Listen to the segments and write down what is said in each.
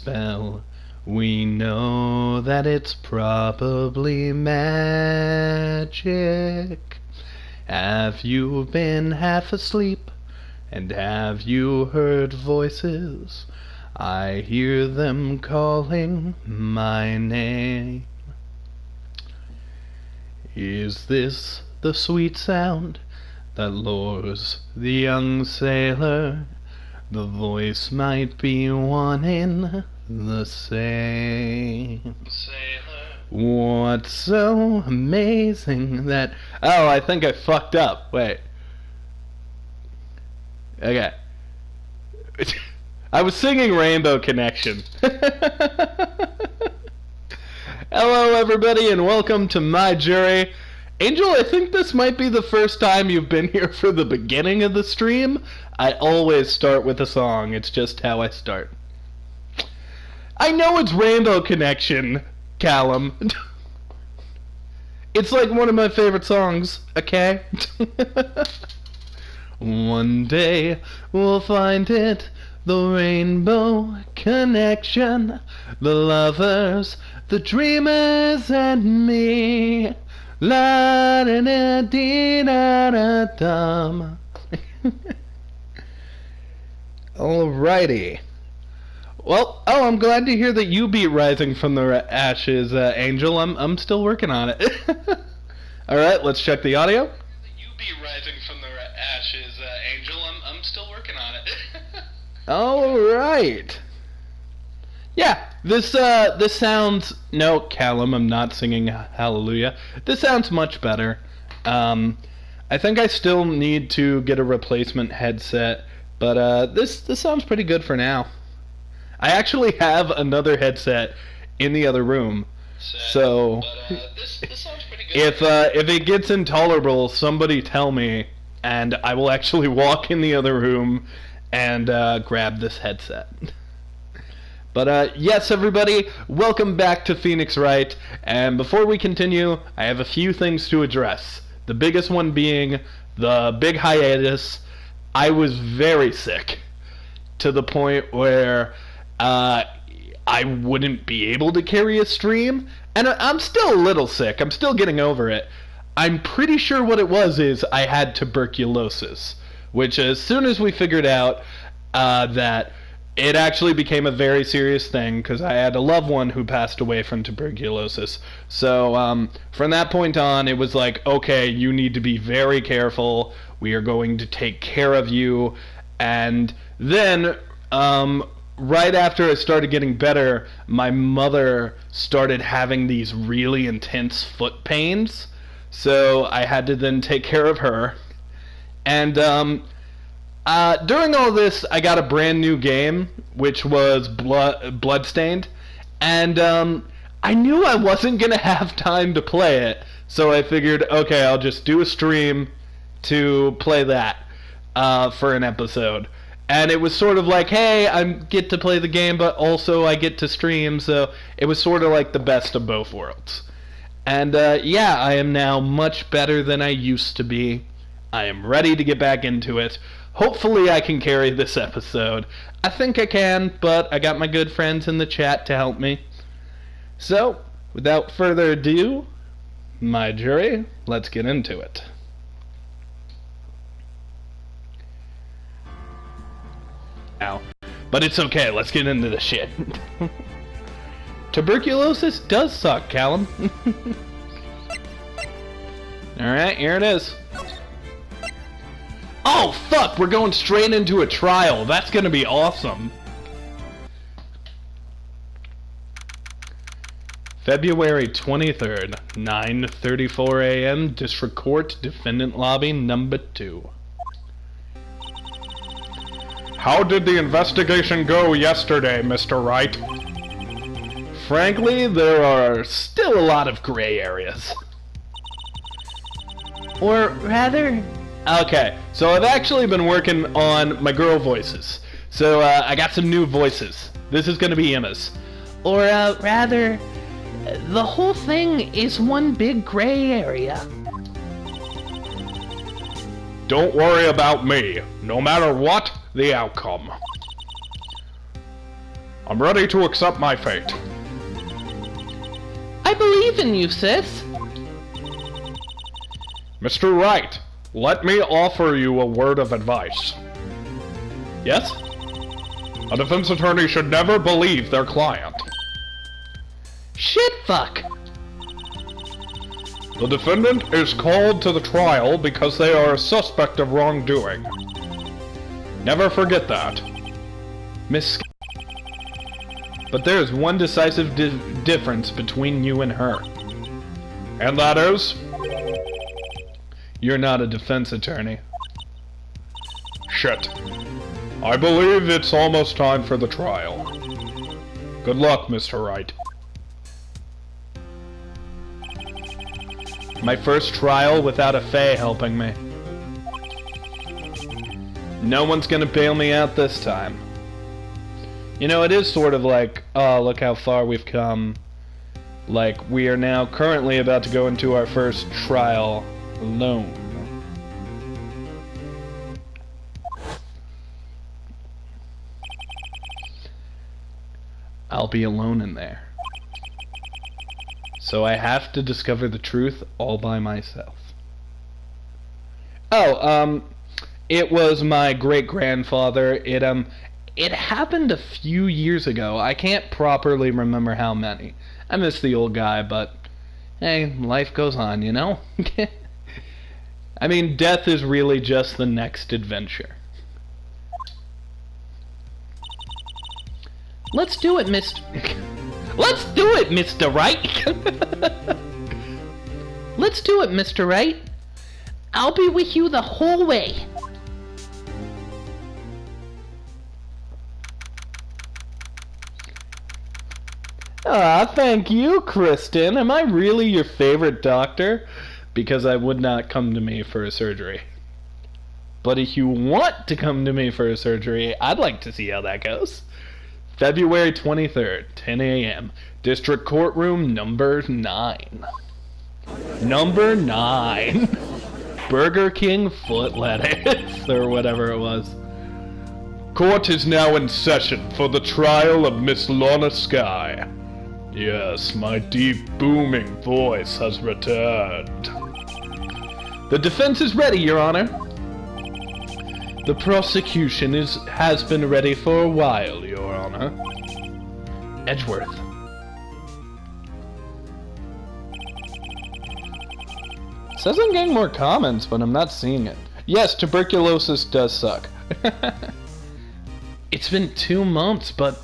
spell. We know that it's probably magic. Have you been half asleep? And have you heard voices? I hear them calling my name. Is this the sweet sound that lures the young sailor? The voice might be one in the same. What's so amazing that... Oh, I think I fucked up. Wait. Okay. I was singing Rainbow Connection. Hello everybody and welcome to my jury. Angel, I think this might be the first time you've been here for the beginning of the stream. I always start with a song. It's just how I start. I know it's Rainbow Connection, Calum. It's like one of my favorite songs, okay? One day we'll find it, the rainbow connection, the lovers, the dreamers, and me. La da da dee da da dum. Alrighty. Well, I'm glad to hear that you beat Rising from the Ashes, Angel. I'm still working on it. Alright, let's check the audio. You beat Rising from the Ashes, Angel. I'm still working on it. Alright. Yeah, this sounds... No, Calum, I'm not singing Hallelujah. This sounds much better. I think I still need to get a replacement headset, but this sounds pretty good for now. I actually have another headset in the other room, so this sounds pretty good. If it gets intolerable, somebody tell me, and I will actually walk in the other room and grab this headset. But yes, everybody, welcome back to Phoenix Wright, and before we continue, I have a few things to address. The biggest one being the big hiatus. I was very sick, to the point where I wouldn't be able to carry a stream, and I'm still a little sick. I'm still getting over it. I'm pretty sure what it was is I had tuberculosis, which as soon as we figured out that it actually became a very serious thing, because I had a loved one who passed away from tuberculosis. So from that point on, it was like, okay, you need to be very careful. We are going to take care of you. And then right after I started getting better, my mother started having these really intense foot pains. So I had to then take care of her. And during all this, I got a brand new game, which was Bloodstained, and I knew I wasn't going to have time to play it, so I figured, okay, I'll just do a stream to play that for an episode. And it was sort of like, hey, I get to play the game, but also I get to stream, so it was sort of like the best of both worlds. And yeah, I am now much better than I used to be. I am ready to get back into it. Hopefully I can carry this episode. I think I can, but I got my good friends in the chat to help me. So, without further ado, my jury, let's get into it. Ow. But it's okay, let's get into the shit. Tuberculosis does suck, Calum. Alright, here it is. Oh, fuck! We're going straight into a trial. That's gonna be awesome. February 23rd, 9:34 a.m. District Court, Defendant Lobby number 2. How did the investigation go yesterday, Mr. Wright? Frankly, there are still a lot of gray areas. Or rather... Okay, so I've actually been working on my girl voices. So I got some new voices. This is gonna be Emma's. Or rather, the whole thing is one big gray area. Don't worry about me, no matter what the outcome. I'm ready to accept my fate. I believe in you, sis. Mr. Wright, let me offer you a word of advice. Yes? A defense attorney should never believe their client. Shit fuck. The defendant is called to the trial because they are a suspect of wrongdoing. Never forget that. Miss. But there is one decisive difference between you and her. And that is? You're not a defense attorney. Shit. I believe it's almost time for the trial. Good luck, Mr. Wright. My first trial without a Fae helping me. No one's gonna bail me out this time. You know, it is sort of like, oh, look how far we've come. Like, we are now currently about to go into our first trial alone. I'll be alone in there. So I have to discover the truth all by myself. Oh, it was my great-grandfather. It happened a few years ago. I can't properly remember how many. I miss the old guy, but hey, life goes on, you know? I mean, death is really just the next adventure. Let's do it, Mr. Let's do it, Mr. Wright! Let's do it, Mr. Wright. I'll be with you the whole way. Ah, thank you, Kristen. Am I really your favorite doctor? Because I would not come to me for a surgery. But if you want to come to me for a surgery, I'd like to see how that goes. February 23rd, 10 a.m. District Courtroom number 9. Number 9. Burger King foot lettuce, or whatever it was. Court is now in session for the trial of Miss Lorna Skye. Yes, my deep, booming voice has returned. The defense is ready, Your Honor. The prosecution has been ready for a while, Your Honor. Edgeworth. It says I'm getting more comments, but I'm not seeing it. Yes, tuberculosis does suck. It's been 2 months, but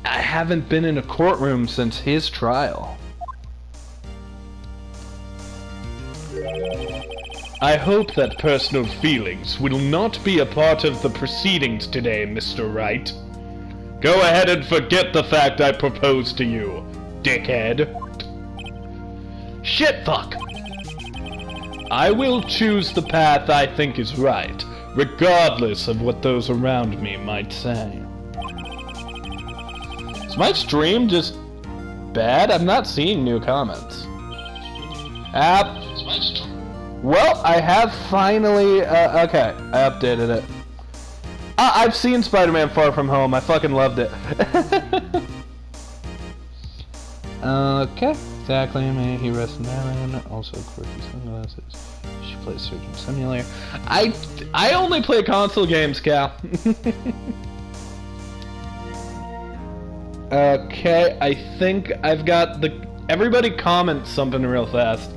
I haven't been in a courtroom since his trial. I hope that personal feelings will not be a part of the proceedings today, Mr. Wright. Go ahead and forget the fact I proposed to you, dickhead. Shit fuck! I will choose the path I think is right, regardless of what those around me might say. Is my stream just bad? I'm not seeing new comments. Well, I have finally, okay, I updated it. I've seen Spider-Man Far From Home, I fucking loved it. Okay, exactly, may he rest in heaven, also quirky sunglasses, she plays Surgeon Simulator. I only play console games, Cal. Okay, I think I've got everybody comment something real fast.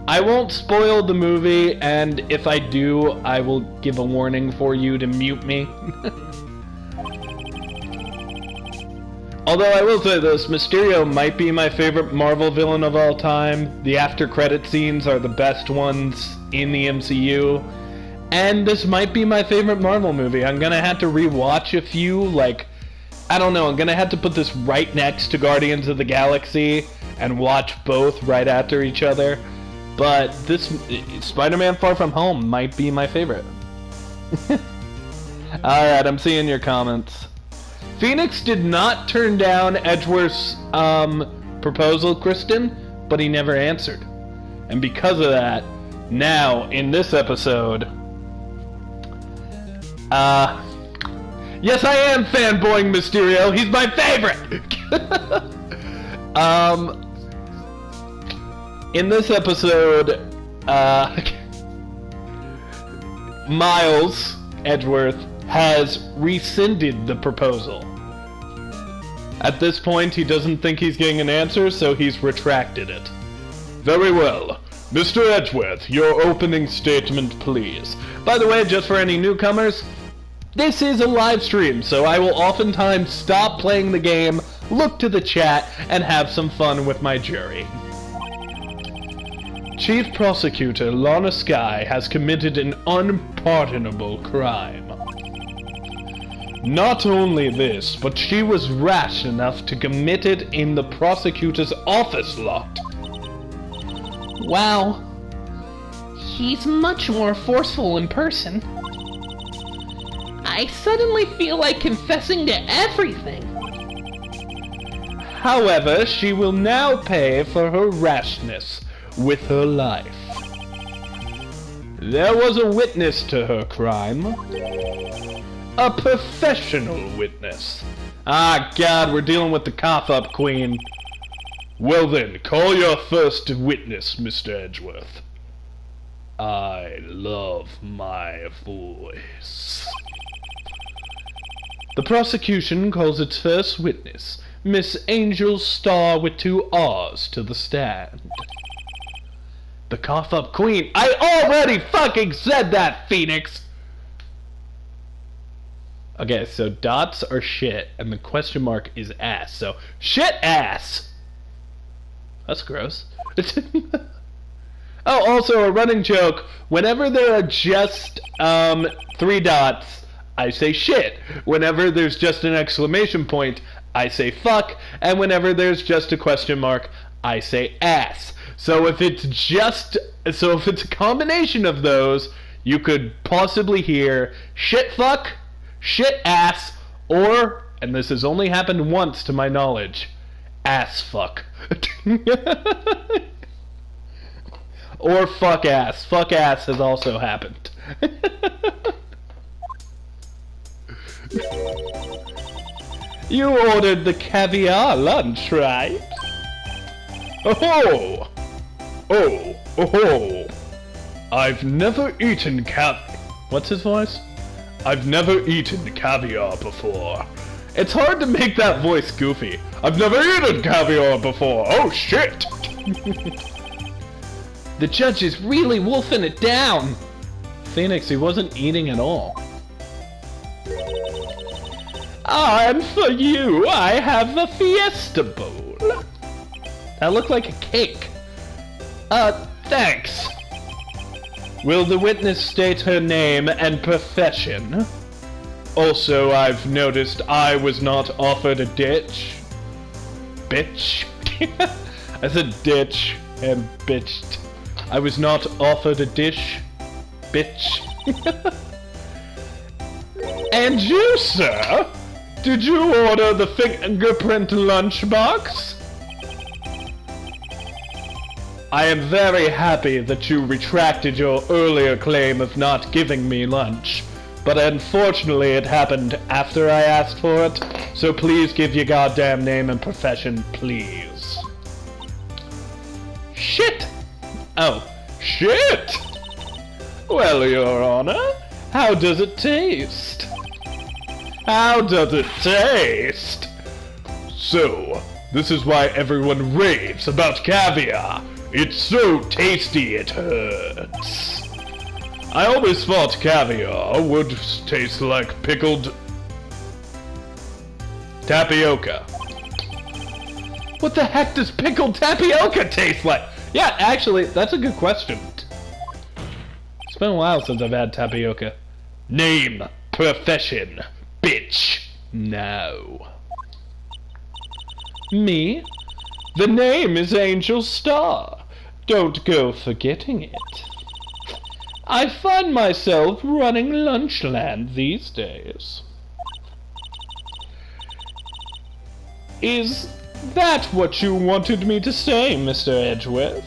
I won't spoil the movie, and if I do, I will give a warning for you to mute me. Although I will say this, Mysterio might be my favorite Marvel villain of all time. The after-credit scenes are the best ones in the MCU. And this might be my favorite Marvel movie. I'm gonna have to rewatch a few, like, I don't know, I'm gonna have to put this right next to Guardians of the Galaxy and watch both right after each other. But this Spider-Man Far From Home might be my favorite. Alright, I'm seeing your comments. Phoenix did not turn down Edgeworth's proposal, Kristen, but he never answered. And because of that, now, in this episode, Yes, I am fanboying Mysterio. He's my favorite. In this episode, Miles Edgeworth has rescinded the proposal. At this point, he doesn't think he's getting an answer, so he's retracted it. Very well. Mr. Edgeworth, your opening statement, please. By the way, just for any newcomers, this is a live stream, so I will oftentimes stop playing the game, look to the chat, and have some fun with my jury. Chief Prosecutor Lana Skye has committed an unpardonable crime. Not only this, but she was rash enough to commit it in the prosecutor's office lot. Wow. He's much more forceful in person. I suddenly feel like confessing to everything. However, she will now pay for her rashness with her life. There was a witness to her crime. A professional witness. Ah, God, we're dealing with the cough-up queen. Well then, call your first witness, Mr. Edgeworth. I love my voice. The prosecution calls its first witness, Miss Angel Star with 2 R's, to the stand. The cough-up queen. I already fucking said that, Phoenix! Okay, so dots are shit, and the question mark is ass, so shit ass! That's gross. Oh, also a running joke. Whenever there are just 3 dots, I say shit. Whenever there's just an exclamation point, I say fuck. And whenever there's just a question mark, I say ass. So if it's a combination of those, you could possibly hear shit fuck, shit ass, or, and this has only happened once to my knowledge, ass fuck. Or fuck ass. Fuck ass has also happened. You ordered the caviar lunch, right? Oh! Oh! Oh! I've never eaten What's his voice? I've never eaten caviar before. It's hard to make that voice goofy. I've never eaten caviar before. Oh, shit! The judge is really wolfing it down. Phoenix, he wasn't eating at all. And for you, I have the Fiesta Bowl. That looked like a cake. Thanks. Will the witness state her name and profession? Also, I've noticed I was not offered a ditch. Bitch. I said ditch and bitched. I was not offered a dish. Bitch. And you, sir? Did you order the fingerprint lunchbox? I am very happy that you retracted your earlier claim of not giving me lunch. But unfortunately it happened after I asked for it, so please give your goddamn name and profession, please. Shit! Oh. Shit! Well, Your Honor, how does it taste? How does it taste? So, this is why everyone raves about caviar. It's so tasty it hurts. I always thought caviar would taste like pickled tapioca. What the heck does pickled tapioca taste like? Yeah, actually, that's a good question. It's been a while since I've had tapioca. Name, profession, bitch. No. Me? The name is Angel Star. Don't go forgetting it. I find myself running Lunchland these days. Is that what you wanted me to say, Mr. Edgeworth?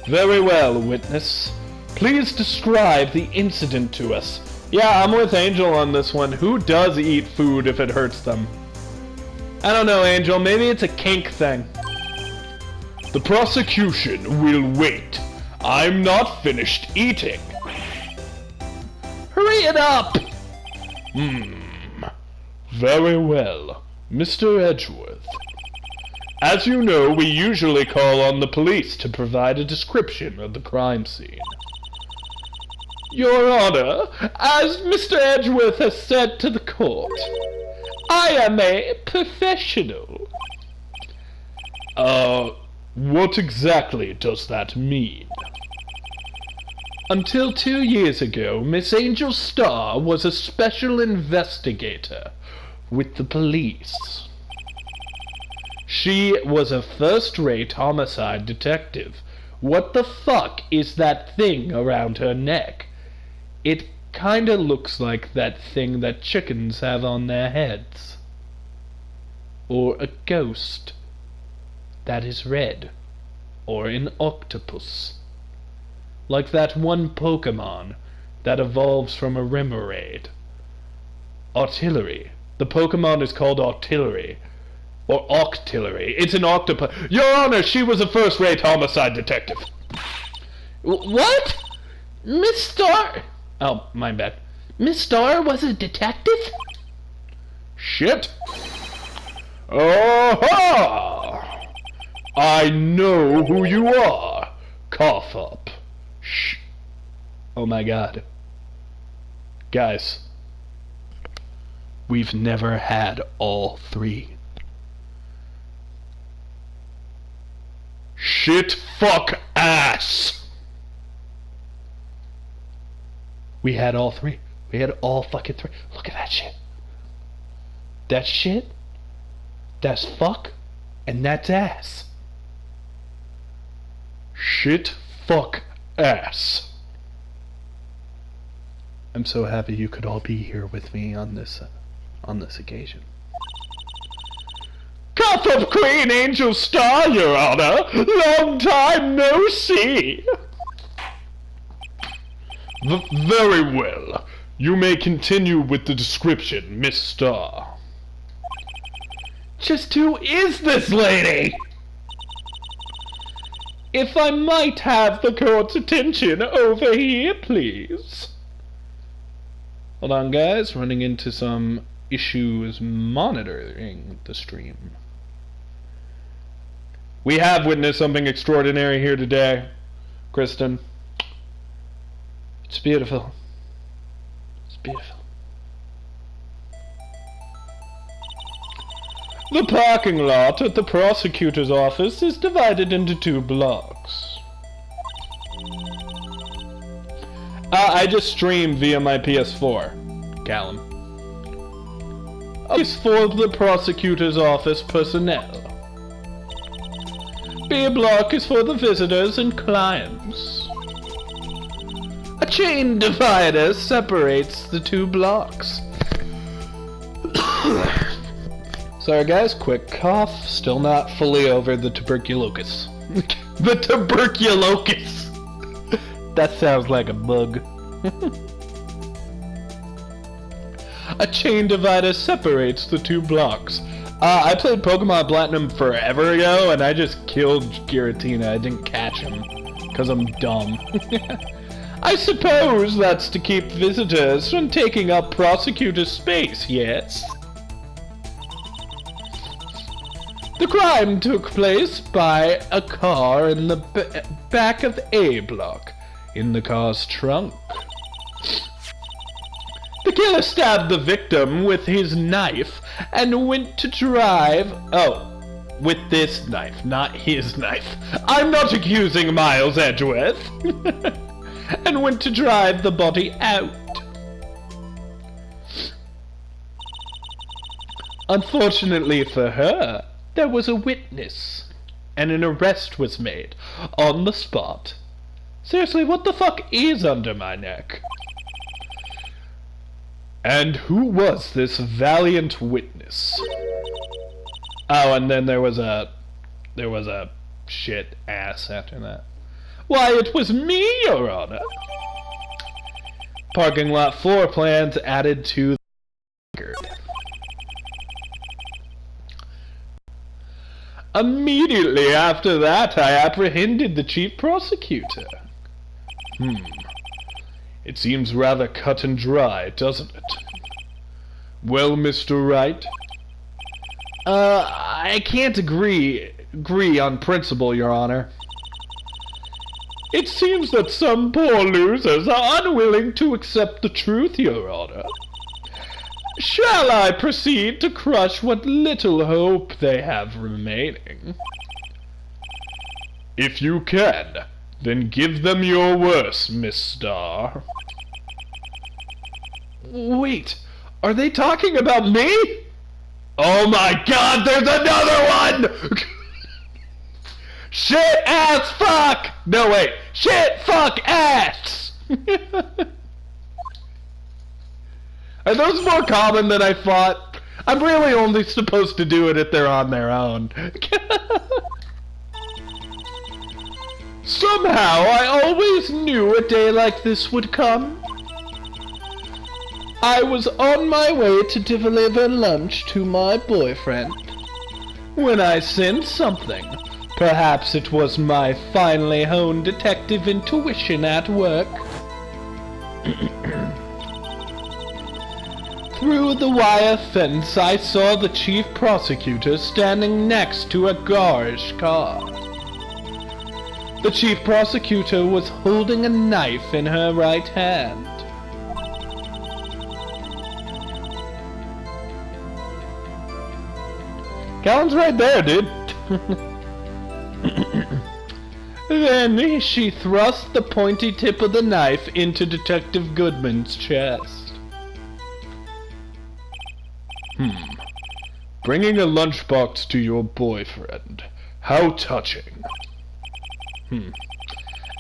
Very well, witness. Please describe the incident to us. Yeah, I'm with Angel on this one. Who does eat food if it hurts them? I don't know, Angel. Maybe it's a kink thing. The prosecution will wait. I'm not finished eating. Hurry it up! Very well, Mr. Edgeworth. As you know, we usually call on the police to provide a description of the crime scene. Your Honor, as Mr. Edgeworth has said to the court, I am a professional. What exactly does that mean? Until 2 years ago, Miss Angel Starr was a special investigator with the police. She was a first-rate homicide detective. What the fuck is that thing around her neck? It kinda looks like that thing that chickens have on their heads. Or a ghost that is red. Or an octopus. Like that one Pokemon that evolves from a Remoraid. Artillery. The Pokemon is called Artillery. Or Octillery. It's an octopus. Your Honor, she was a first-rate homicide detective. What? Miss Starr... Oh, my bad. Miss Starr was a detective? Shit. Oh-ha! I know who you are. Cough up. Shh. Oh my god. Guys. We've never had all three. Shit, fuck, ass! We had all three. We had all fucking three. Look at that shit. That's shit. That's fuck. And that's ass. Shit, fuck, ass. I'm so happy you could all be here with me on this occasion. Cough up, Queen Angel Star, Your Honor. Long time no see. Very well. You may continue with the description, Miss Star. Just who is this lady? If I might have the court's attention over here, please. Hold on, guys. Running into some issues monitoring the stream. We have witnessed something extraordinary here today, Kristen. It's beautiful. It's beautiful. The parking lot at the prosecutor's office is divided into 2 blocks. I just streamed via my PS4, Calum. It's for the prosecutor's office personnel. B block is for the visitors and clients. A chain divider separates the 2 blocks. Sorry guys, quick cough. Still not fully over the tuberculosis. The tuberculosis! That sounds like a bug. A chain divider separates the 2 blocks. I played Pokemon Platinum forever ago, and I just killed Giratina. I didn't catch him, because I'm dumb. I suppose that's to keep visitors from taking up prosecutor's space, yes? The crime took place by a car in the back of A block, in the car's trunk. The killer stabbed the victim with his knife and went to drive... Oh, with this knife, not his knife. I'm not accusing Miles Edgeworth. And went to drive the body out. Unfortunately for her, there was a witness, and an arrest was made on the spot. Seriously, what the fuck is under my neck? And who was this valiant witness? Oh, and then there was a shit ass after that. Why, it was me, Your Honor. Parking lot floor plans added to the record. Immediately after that, I apprehended the chief prosecutor. It seems rather cut and dry, doesn't it? Well, Mr. Wright? I can't agree on principle, Your Honor. It seems that some poor losers are unwilling to accept the truth, Your Honor. Shall I proceed to crush what little hope they have remaining? If you can, then give them your worst, Miss Star. Wait, are they talking about me? Oh my god, there's another one! Shit, ass, fuck! No, wait. Shit, fuck, ass! Are those more common than I thought? I'm really only supposed to do it if they're on their own. Somehow, I always knew a day like this would come. I was on my way to deliver lunch to my boyfriend when I sensed something. Perhaps it was my finely honed detective intuition at work. Through the wire fence, I saw the chief prosecutor standing next to a garage car. The chief prosecutor was holding a knife in her right hand. Calum's right there, dude. Then she thrust the pointy tip of the knife into Detective Goodman's chest. Bringing a lunchbox to your boyfriend. How touching.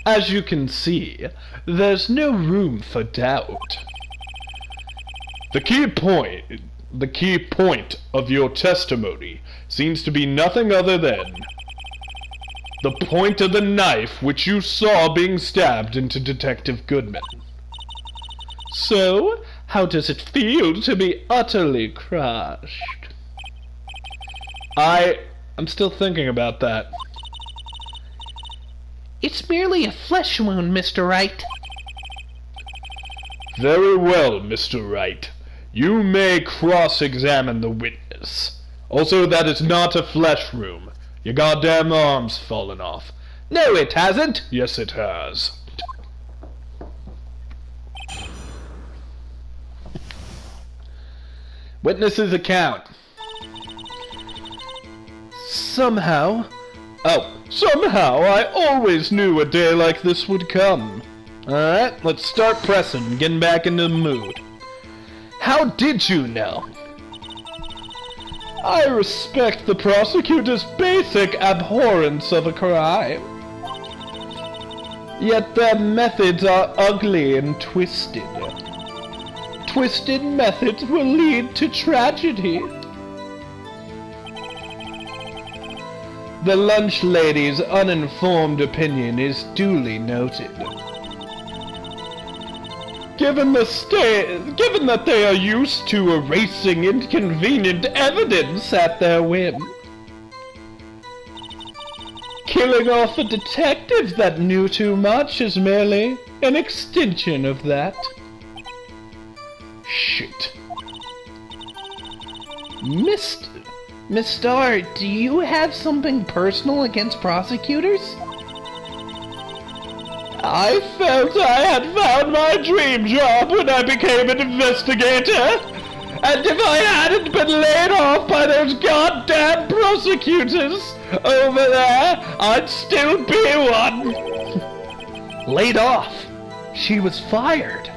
As you can see, there's no room for doubt. The key point of your testimony seems to be nothing other than the point of the knife which you saw being stabbed into Detective Goodman. So, how does it feel to be utterly crushed? I'm still thinking about that. It's merely a flesh wound, Mr. Wright. Very well, Mr. Wright. You may cross-examine the witness. Also, that is not a flesh wound. Your goddamn arm's fallen off. No, it hasn't. Yes, it has. Witness's account. Somehow I always knew a day like this would come. Alright, let's start pressing, getting back into the mood. How did you know? I respect the prosecutor's basic abhorrence of a crime. Yet their methods are ugly and twisted. Twisted methods will lead to tragedy. The lunch lady's uninformed opinion is duly noted. Given that they are used to erasing inconvenient evidence at their whim. Killing off a detective that knew too much is merely an extension of that. Shit. Miss Star, do you have something personal against prosecutors? I felt I had found my dream job when I became an investigator. And if I hadn't been laid off by those goddamn prosecutors over there, I'd still be one. Laid off? She was fired.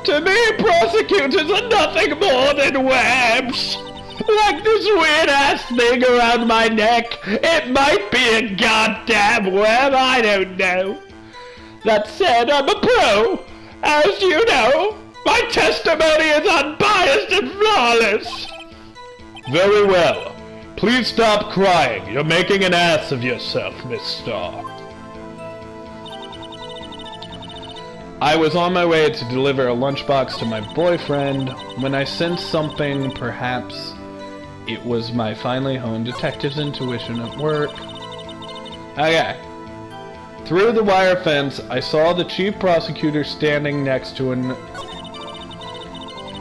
To me, prosecutors are nothing more than webs. Like this weird-ass thing around my neck. It might be a goddamn web, I don't know. That said, I'm a pro. As you know, my testimony is unbiased and flawless. Very well. Please stop crying. You're making an ass of yourself, Miss Star. I was on my way to deliver a lunchbox to my boyfriend when I sensed something. Perhaps it was my finely honed detective's intuition at work. Okay. Through the wire fence, I saw the chief prosecutor standing next to an...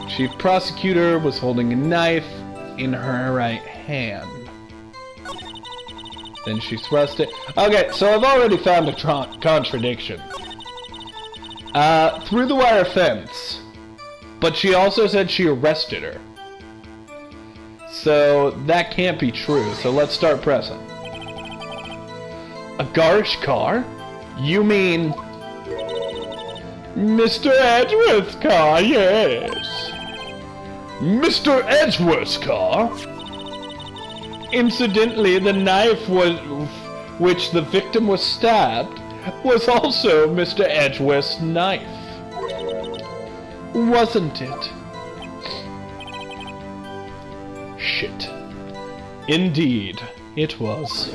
Chief prosecutor was holding a knife in her right hand. Then she thrust it. Okay, so I've already found a contradiction. Through the wire fence. But she also said she arrested her. So that can't be true, so let's start pressing. A garish car? You mean... Mr. Edgeworth's car, yes. Mr. Edgeworth's car? Incidentally, the knife which the victim was stabbed was also Mr. Edgeworth's knife. Wasn't it? Shit. Indeed, it was.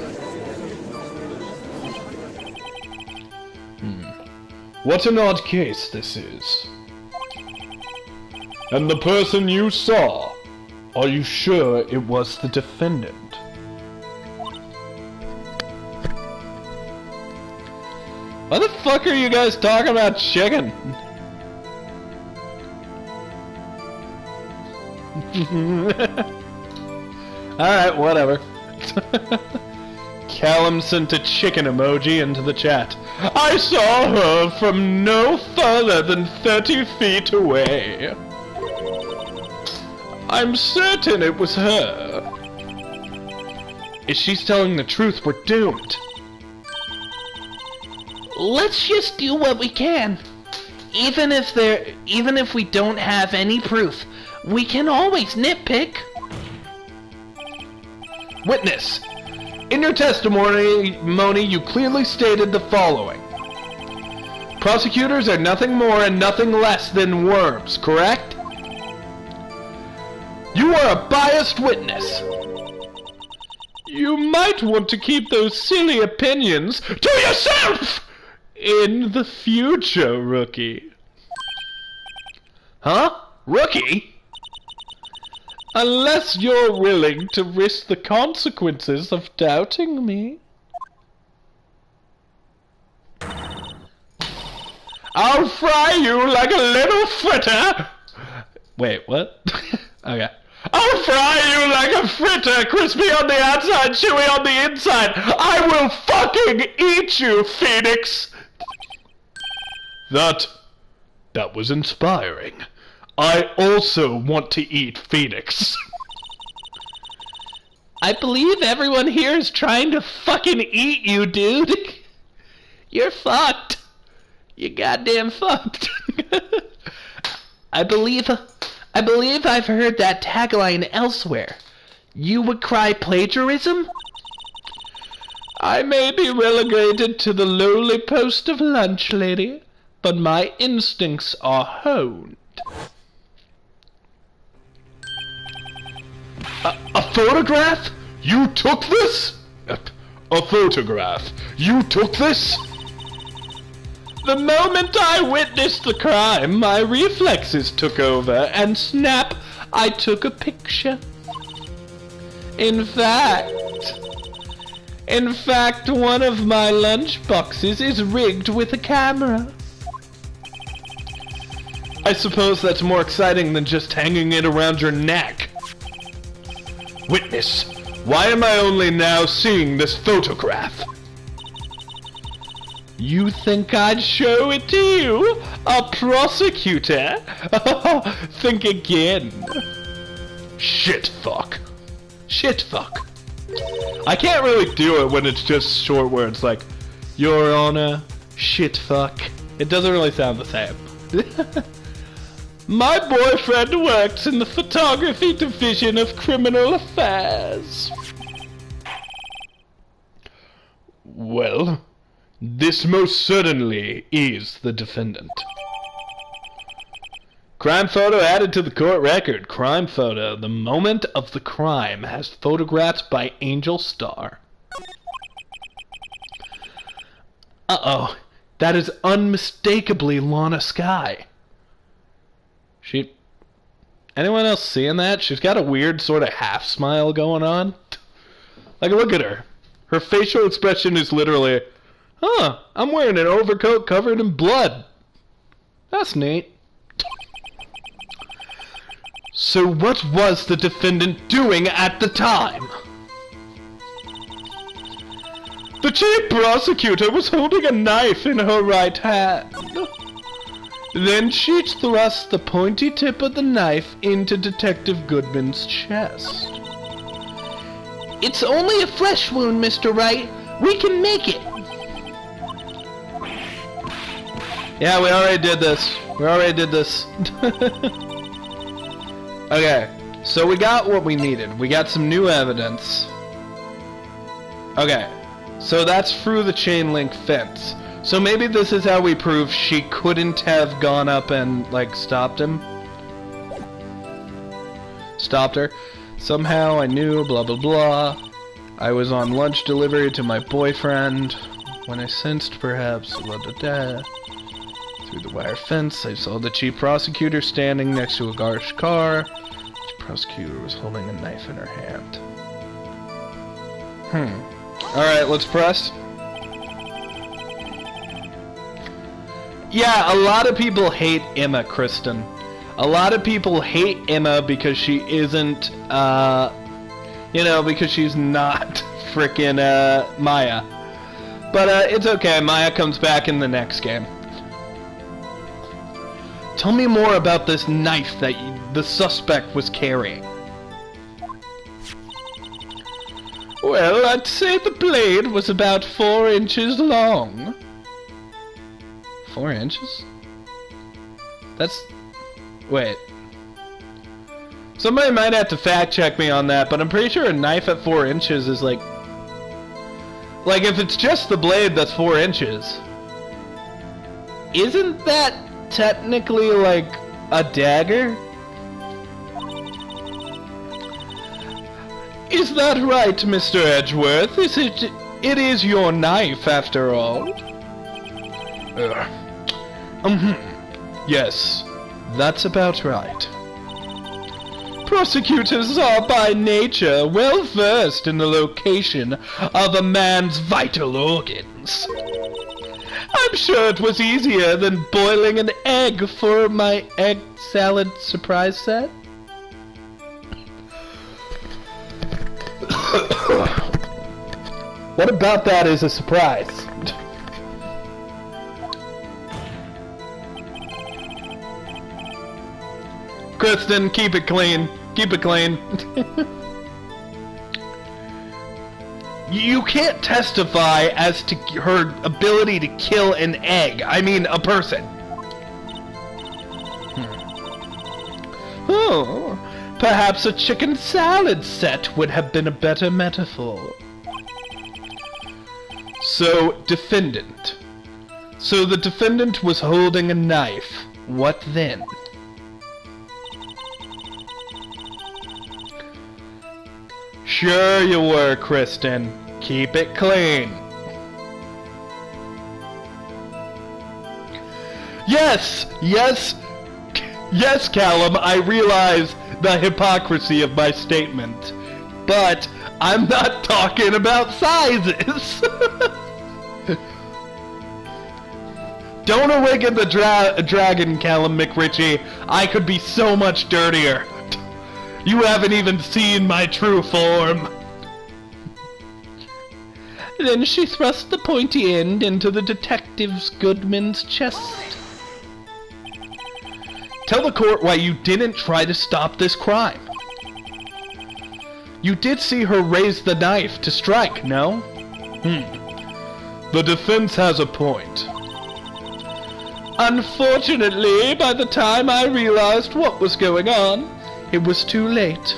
What an odd case this is. And the person you saw, are you sure it was the defendant? What the fuck are you guys talking about chicken? Alright, whatever. Calum sent a chicken emoji into the chat. I saw her from no further than 30 feet away. I'm certain it was her. If she's telling the truth, we're doomed. Let's just do what we can. Even if we don't have any proof, we can always nitpick. Witness, in your testimony, you clearly stated the following. Prosecutors are nothing more and nothing less than worms, correct? You are a biased witness. You might want to keep those silly opinions to yourself in the future, rookie. Huh? Rookie? Unless you're willing to risk the consequences of doubting me. I'll fry you like a little fritter! Wait, what? Okay. I'll fry you like a fritter, crispy on the outside, chewy on the inside. I will fucking eat you, Phoenix! That was inspiring. I also want to eat Phoenix. I believe everyone here is trying to fucking eat you, dude. You're fucked. You're goddamn fucked. I believe I've heard that tagline elsewhere. You would cry plagiarism? I may be relegated to the lowly post of lunch lady, but my instincts are honed. A photograph? You took this? A photograph. You took this? The moment I witnessed the crime, my reflexes took over, and snap, I took a picture. In fact, one of my lunch boxes is rigged with a camera. I suppose that's more exciting than just hanging it around your neck. Witness, why am I only now seeing this photograph? You think I'd show it to you? A prosecutor? Think again. Shit fuck. Shit fuck. I can't really do it when it's just short words like, Your Honor, shit fuck. It doesn't really sound the same. My boyfriend works in the photography division of criminal affairs. Well, this most certainly is the defendant. Crime photo added to the court record. Crime photo. The moment of the crime has photographs by Angel Star. Uh-oh. That is unmistakably Lana Skye. Anyone else seeing that? She's got a weird sort of half smile going on. Like, look at her. Her facial expression is literally, huh, I'm wearing an overcoat covered in blood. That's neat. So what was the defendant doing at the time? The chief prosecutor was holding a knife in her right hand. Then she thrust the pointy tip of the knife into Detective Goodman's chest. It's only a flesh wound, Mr. Wright. We can make it. Yeah, we already did this. Okay, so we got what we needed. We got some new evidence. Okay, so that's through the chain link fence. So maybe this is how we prove she couldn't have gone up and, like, stopped her. Somehow I knew, blah blah blah. I was on lunch delivery to my boyfriend when I sensed perhaps blah blah blah. Through the wire fence, I saw the chief prosecutor standing next to a garbage car. The chief prosecutor was holding a knife in her hand. Alright, let's press. Yeah, a lot of people hate Emma, Kristen. A lot of people hate Emma because she isn't, because she's not frickin' Maya. But it's okay, Maya comes back in the next game. Tell me more about this knife that the suspect was carrying. Well, I'd say the blade was about 4 inches long. 4 inches? Wait. Somebody might have to fact check me on that, but I'm pretty sure a knife at 4 inches is like if it's just the blade, that's 4 inches. Isn't that technically like a dagger? Is that right, Mr. Edgeworth? It is your knife, after all. Yes, that's about right. Prosecutors are by nature well versed in the location of a man's vital organs. I'm sure it was easier than boiling an egg for my egg salad surprise set. What about that is a surprise? Kristen, keep it clean. Keep it clean. You can't testify as to her ability to kill an egg. I mean, a person. Oh, perhaps a chicken salad set would have been a better metaphor. So, defendant. So the defendant was holding a knife. What then? Sure you were, Kristen. Keep it clean. Yes! Yes! Yes, Calum, I realize the hypocrisy of my statement. But I'm not talking about sizes. Don't awaken the dragon, Calum McRitchie. I could be so much dirtier. You haven't even seen my true form. Then she thrust the pointy end into the detective's Goodman's chest. Tell the court why you didn't try to stop this crime. You did see her raise the knife to strike, no? The defense has a point. Unfortunately, by the time I realized what was going on, it was too late.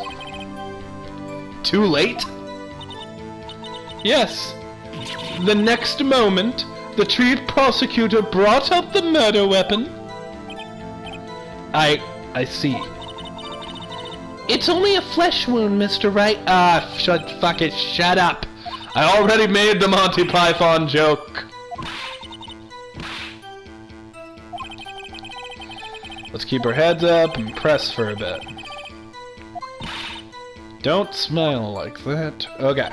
Too late? Yes. The next moment, the chief prosecutor brought up the murder weapon. I see. It's only a flesh wound, Mr. Wright. Shut up. I already made the Monty Python joke. Let's keep our heads up and press for a bit. Don't smile like that. Okay.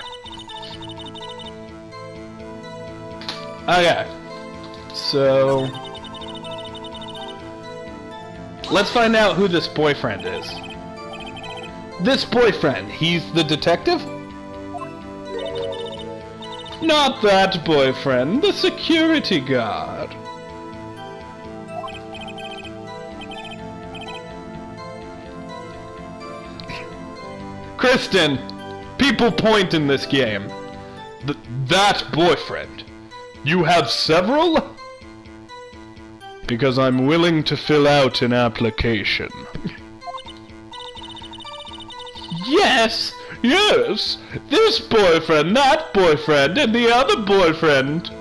Okay. So... let's find out who this boyfriend is. This boyfriend, he's the detective? Not that boyfriend, the security guard. Kristen, people point in this game. That boyfriend. You have several? Because I'm willing to fill out an application. Yes, yes, this boyfriend, that boyfriend, and the other boyfriend.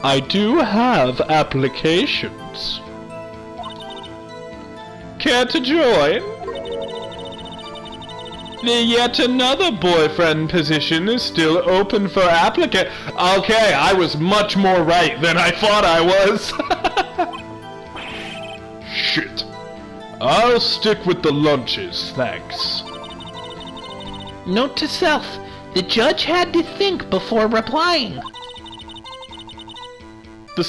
I do have applications. Care to join? The yet another boyfriend position is still open for applicant. Okay, I was much more right than I thought I was. Shit. I'll stick with the lunches, thanks. Note to self, the judge had to think before replying. The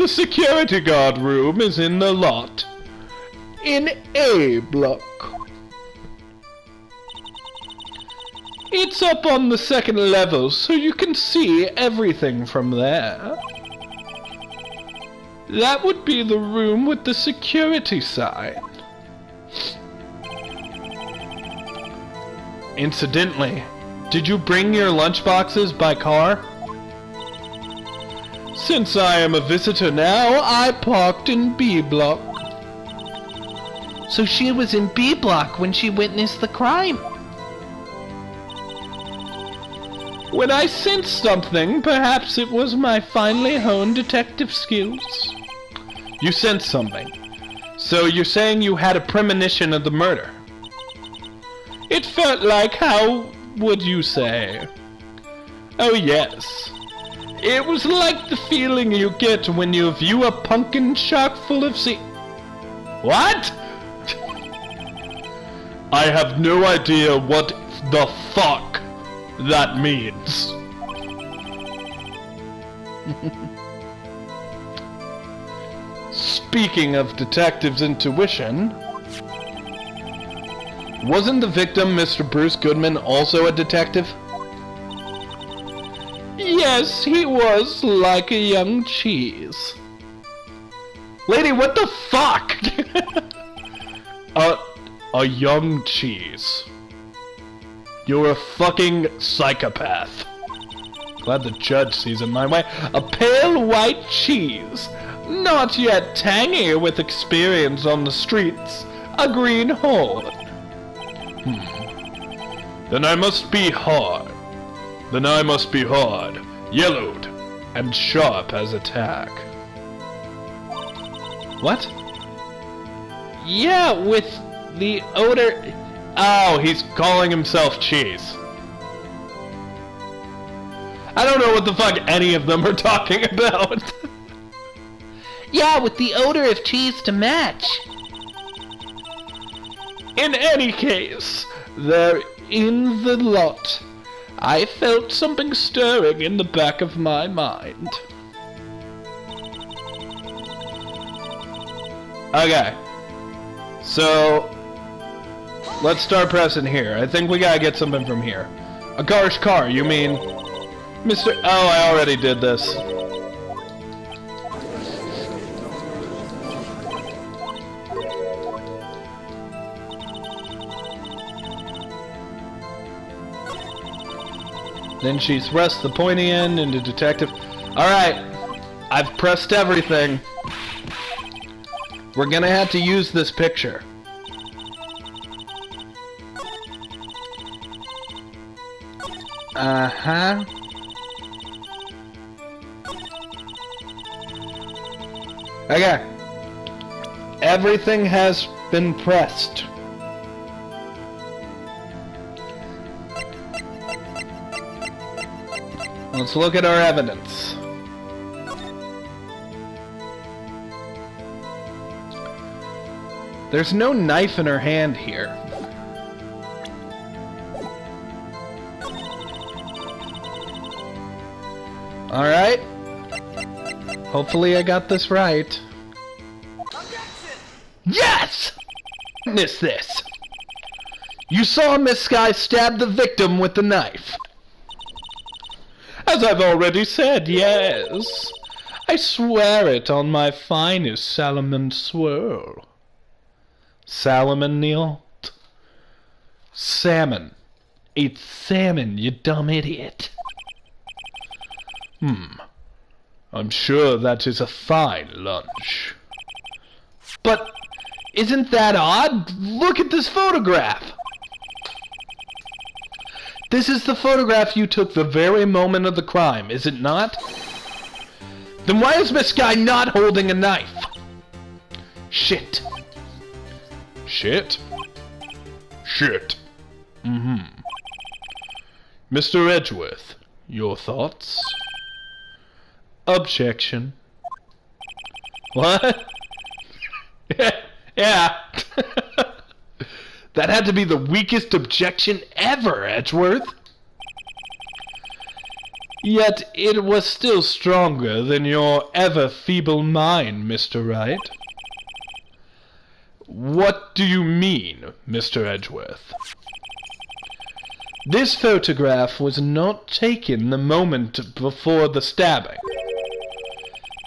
security guard room is in the lot. In A block. It's up on the second level, so you can see everything from there. That would be the room with the security sign. Incidentally, did you bring your lunchboxes by car? Since I am a visitor now, I parked in B block. So she was in B block when she witnessed the crime. When I sensed something, perhaps it was my finely honed detective skills. You sensed something. So you're saying you had a premonition of the murder? It felt like, how would you say? Oh yes. It was like the feeling you get when you view a pumpkin chock full of What? I have no idea what the fuck that means. Speaking of detective's intuition, wasn't the victim Mr. Bruce Goodman also a detective? Yes, he was like a young cheese. Lady, what the fuck? A young cheese. You're a fucking psychopath. Glad the judge sees it my way. A pale white cheese. Not yet tangy with experience on the streets. A green horn. Then I must be hard. Yellowed, and sharp as a tack. What? Yeah, with the odor... Oh, he's calling himself cheese. I don't know what the fuck any of them are talking about. Yeah, with the odor of cheese to match. In any case, they're in the lot. I felt something stirring in the back of my mind. Okay. So, let's start pressing here. I think we gotta get something from here. A car's car, you mean... Mr. Oh, I already did this. Then she thrusts the pointy end into detective. Alright, I've pressed everything. We're gonna have to use this picture. Uh-huh. Okay. Everything has been pressed. Let's look at our evidence. There's no knife in her hand here. Alright. Hopefully I got this right. Yes! Witness this. You saw Miss Sky stab the victim with the knife. As I've already said, yes. I swear it on my finest salmon swirl. Salmon, Kneale? Salmon. It's salmon, you dumb idiot. I'm sure that is a fine lunch. But isn't that odd? Look at this photograph. This is the photograph you took the very moment of the crime, is it not? Then why is Miss Sky not holding a knife? Shit. Shit? Shit. Mr. Edgeworth, your thoughts? Objection. What? Yeah. That had to be the weakest objection ever, Edgeworth. Yet it was still stronger than your ever-feeble mind, Mr. Wright. What do you mean, Mr. Edgeworth? This photograph was not taken the moment before the stabbing.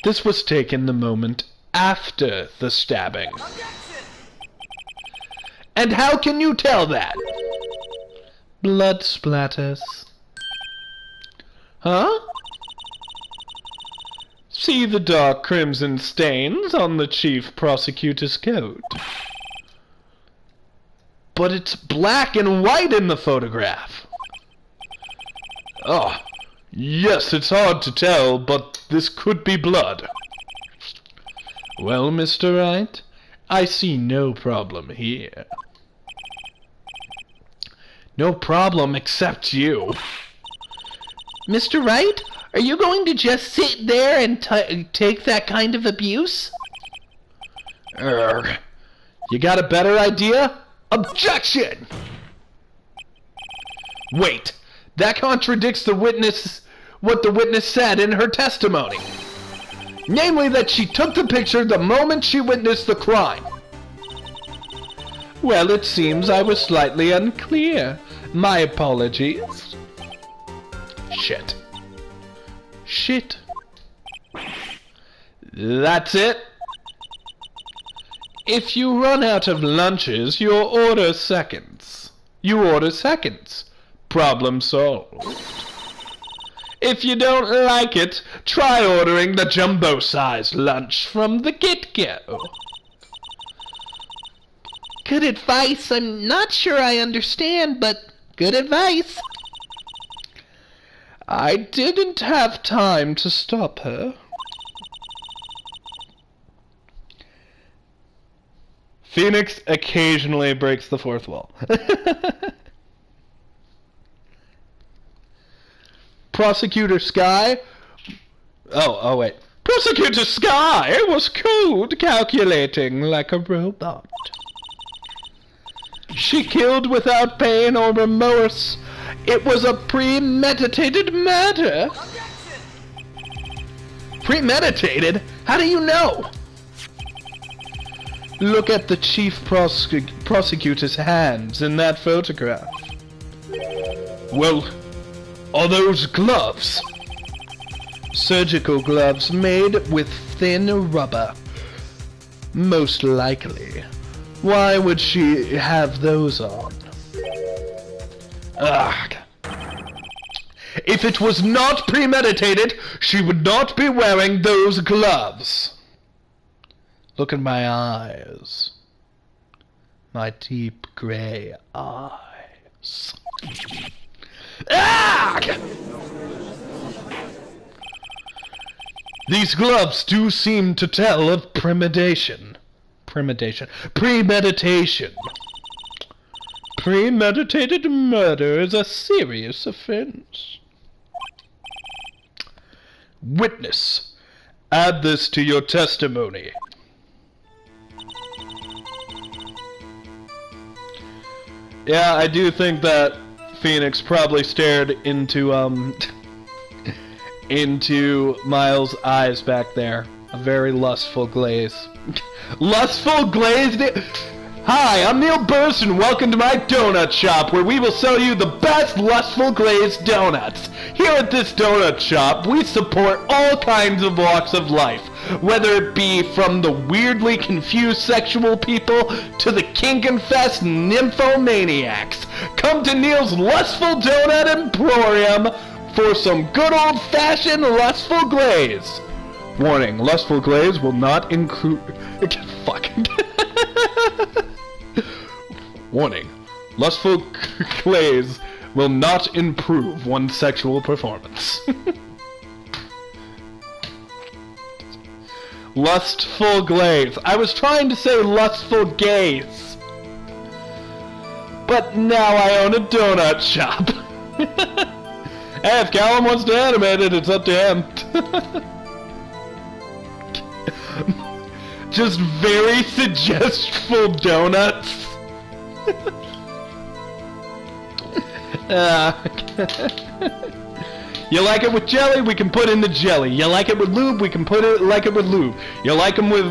This was taken the moment after the stabbing. And how can you tell that? Blood splatters. Huh? See the dark crimson stains on the chief prosecutor's coat. But it's black and white in the photograph. Oh, yes, it's hard to tell, but this could be blood. Well, Mr. Wright, I see no problem here. No problem except you. Mr. Wright, are you going to just sit there and take that kind of abuse? You got a better idea? Objection! Wait, that contradicts what the witness said in her testimony. Namely that she took the picture the moment she witnessed the crime. Well, it seems I was slightly unclear. My apologies. Shit. Shit. That's it. If you run out of lunches, you order seconds. You order seconds. Problem solved. If you don't like it, try ordering the jumbo-sized lunch from the get-go. Good advice. I'm not sure I understand, but good advice. I didn't have time to stop her. Phoenix occasionally breaks the fourth wall. Prosecutor Sky... Oh, wait. Prosecutor Sky was cold calculating like a robot. She killed without pain or remorse. It was a premeditated murder. Premeditated? How do you know? Look at the chief prosecutor's hands in that photograph. Well, are those gloves? Surgical gloves made with thin rubber. Most likely. Why would she have those on? Ugh. If it was not premeditated, she would not be wearing those gloves. Look at my eyes. My deep gray eyes. Ah! These gloves do seem to tell of premeditation. Premeditation. Premeditated murder is a serious offense. Witness, add this to your testimony. Yeah, I do think that Phoenix probably stared into into Miles' eyes back there. A very lustful glaze. Lustful glaze? Hi, I'm Neil Burst, and welcome to my donut shop, where we will sell you the best lustful glazed donuts. Here at this donut shop, we support all kinds of walks of life, whether it be from the weirdly confused sexual people to the kink-infest nymphomaniacs. Come to Neil's Lustful Donut Emporium for some good old-fashioned lustful glaze. Warning, lustful glaze will not include... Fuck. Warning, lustful glaze will not improve one's sexual performance. Lustful glaze. I was trying to say lustful gaze. But now I own a donut shop. Hey, if Calum wants to animate it, it's up to him. Just very suggestible donuts. You like it with jelly? We can put in the jelly. You like it with lube? We can put it like it with lube. You like them with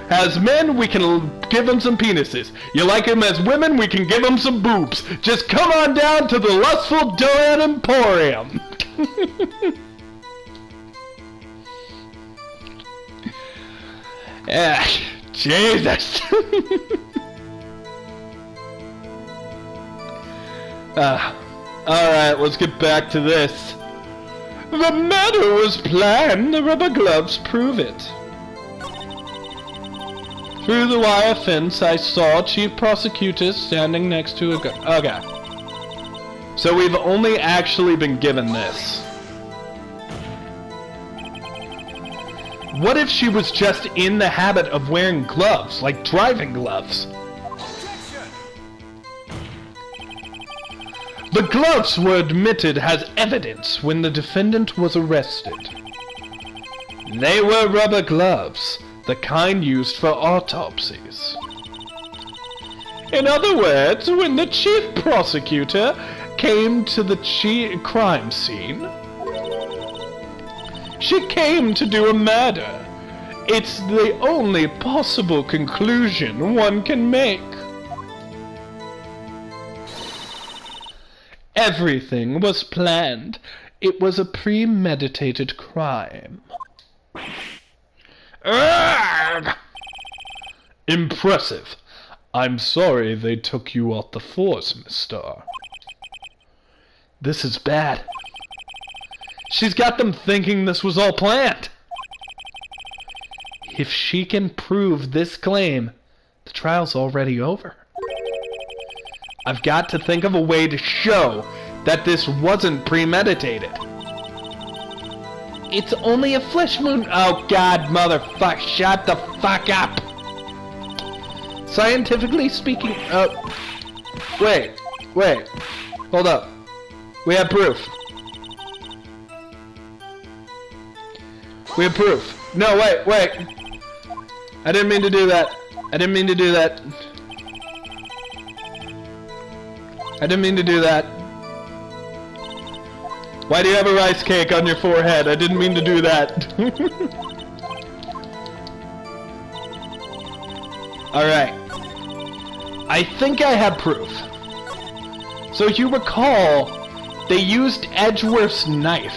as men? We can give them some penises. You like them as women? We can give them some boobs. Just come on down to the Lustful Donut Emporium. Yeah, Jesus. Alright, let's get back to this. The matter was planned, the rubber gloves prove it. Through the wire fence, I saw Chief Prosecutor standing next to a gun. Okay. So we've only actually been given this. What if she was just in the habit of wearing gloves, like driving gloves? The gloves were admitted as evidence when the defendant was arrested. They were rubber gloves, the kind used for autopsies. In other words, when the chief prosecutor came to the crime scene, she came to do a murder. It's the only possible conclusion one can make. Everything was planned. It was a premeditated crime. Urgh! Impressive. I'm sorry they took you off the force, Miss Starr. This is bad. She's got them thinking this was all planned. If she can prove this claim, the trial's already over. I've got to think of a way to show that this wasn't premeditated. It's only a flesh wound. Oh God, motherfucker, shut the fuck up. Scientifically speaking, wait, hold up. We have proof. We have proof. No, wait. I didn't mean to do that. I didn't mean to do that. Why do you have a rice cake on your forehead? I didn't mean to do that. Alright. I think I have proof. So you recall, they used Edgeworth's knife.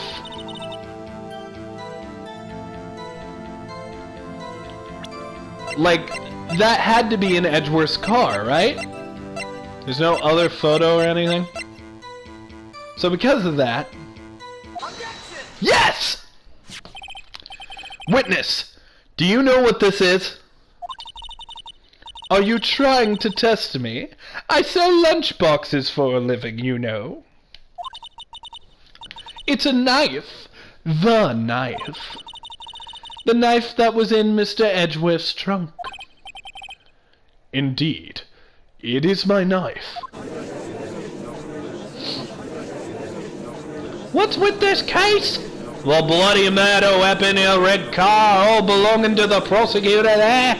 Like, that had to be in Edgeworth's car, right? There's no other photo or anything? So because of that... Yes! Witness, do you know what this is? Are you trying to test me? I sell lunchboxes for a living, you know. It's a knife. The knife. The knife that was in Mr. Edgeworth's trunk. Indeed. It is my knife. What's with this case? The bloody murder weapon in a red car, all belonging to the prosecutor there.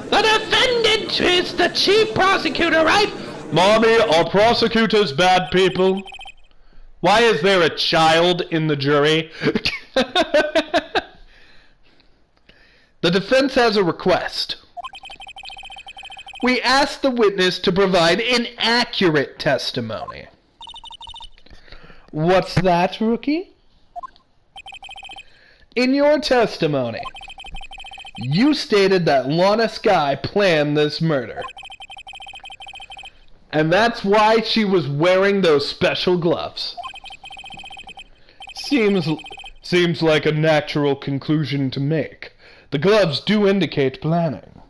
The defendant is the chief prosecutor, right? Mommy, are prosecutors bad people? Why is there a child in the jury? The defense has a request. We ask the witness to provide inaccurate testimony. What's that, rookie? In your testimony, you stated that Lana Skye planned this murder. And that's why she was wearing those special gloves. Seems like a natural conclusion to make. The gloves do indicate planning.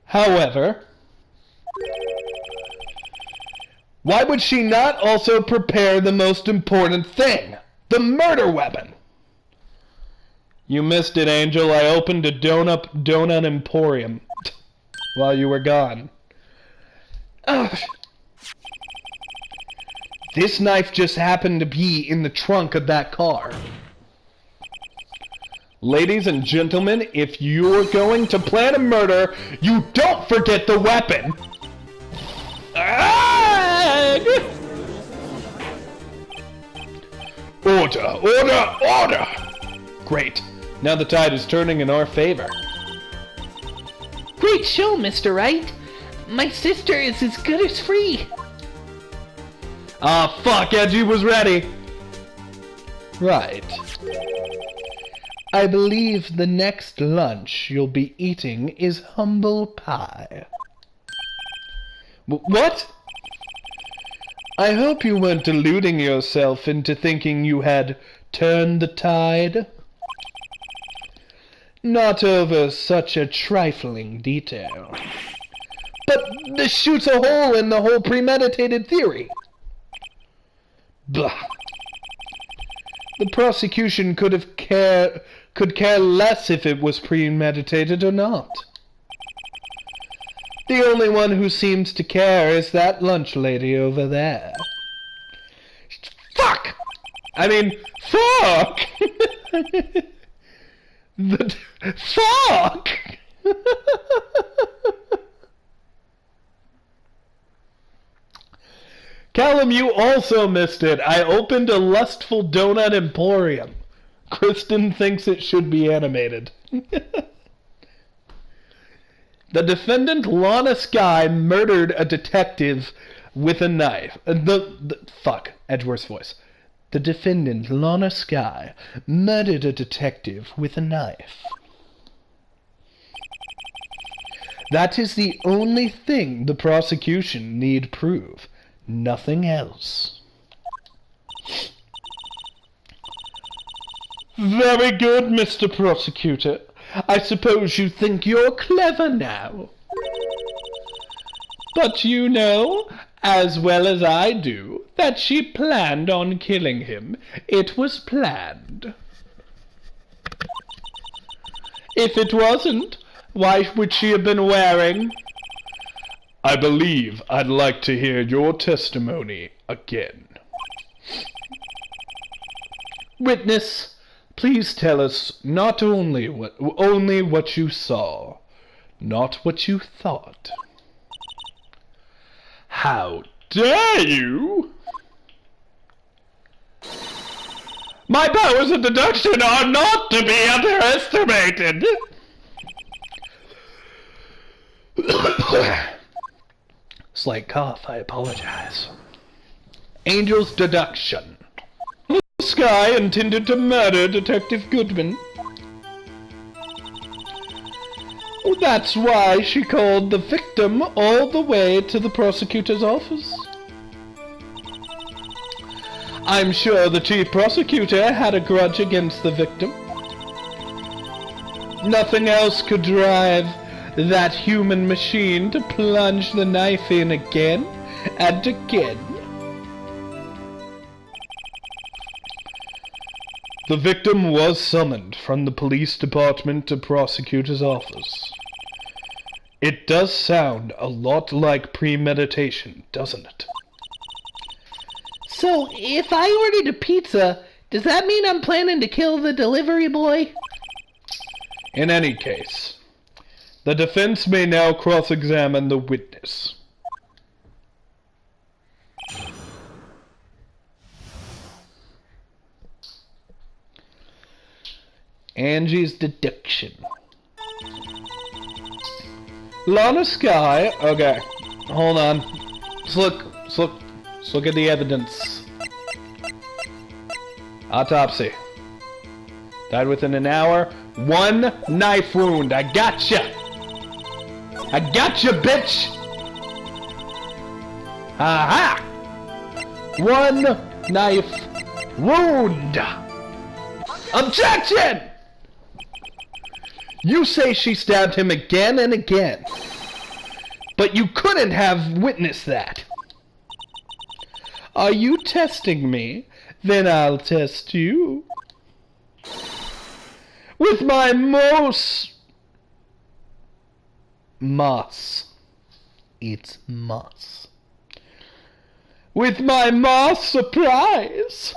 However, why would she not also prepare the most important thing? The murder weapon! You missed it, Angel. I opened a donut emporium while you were gone. Ugh. This knife just happened to be in the trunk of that car. Ladies and gentlemen, if you're going to plan a murder, you don't forget the weapon! Order! Order! Order! Great. Now the tide is turning in our favor. Great show, Mr. Wright. My sister is as good as free. Ah, fuck, Edgy was ready. Right. I believe the next lunch you'll be eating is humble pie. What? I hope you weren't deluding yourself into thinking you had turned the tide. Not over such a trifling detail. But this shoots a hole in the whole premeditated theory. Blah. The prosecution could care less if it was premeditated or not. The only one who seems to care is that lunch lady over there. Fuck! I mean, fuck! Fuck! Calum, you also missed it. I opened a lustful donut emporium. Kristen thinks it should be animated. The defendant, Lana Skye, murdered a detective with a knife. Fuck, Edgeworth's voice. The defendant, Lana Skye, murdered a detective with a knife. That is the only thing the prosecution need prove. Nothing else. Very good, Mr. Prosecutor. I suppose you think you're clever now. But you know, as well as I do, that she planned on killing him. It was planned. If it wasn't, why would she have been wearing... I believe I'd like to hear your testimony again. Witness, please tell us not only what you saw, not what you thought. How dare you? My powers of deduction are not to be underestimated! Slight cough, I apologize. Angel's deduction. Skye intended to murder Detective Goodman. That's why she called the victim all the way to the prosecutor's office. I'm sure the chief prosecutor had a grudge against the victim. Nothing else could drive that human machine to plunge the knife in again and again. The victim was summoned from the police department to prosecutor's office. It does sound a lot like premeditation, doesn't it? So, if I ordered a pizza, does that mean I'm planning to kill the delivery boy? In any case, The defense may now cross-examine the witness. Angie's deduction. Lana Sky. Okay, hold on. Let's look at the evidence. Autopsy. Died within an hour. 1 knife wound. I gotcha. I gotcha, bitch. Aha! 1 knife wound. Objection! You say she stabbed him again and again, but you couldn't have witnessed that. Are you testing me? Then I'll test you. With my moss. It's moss. With my moss surprise.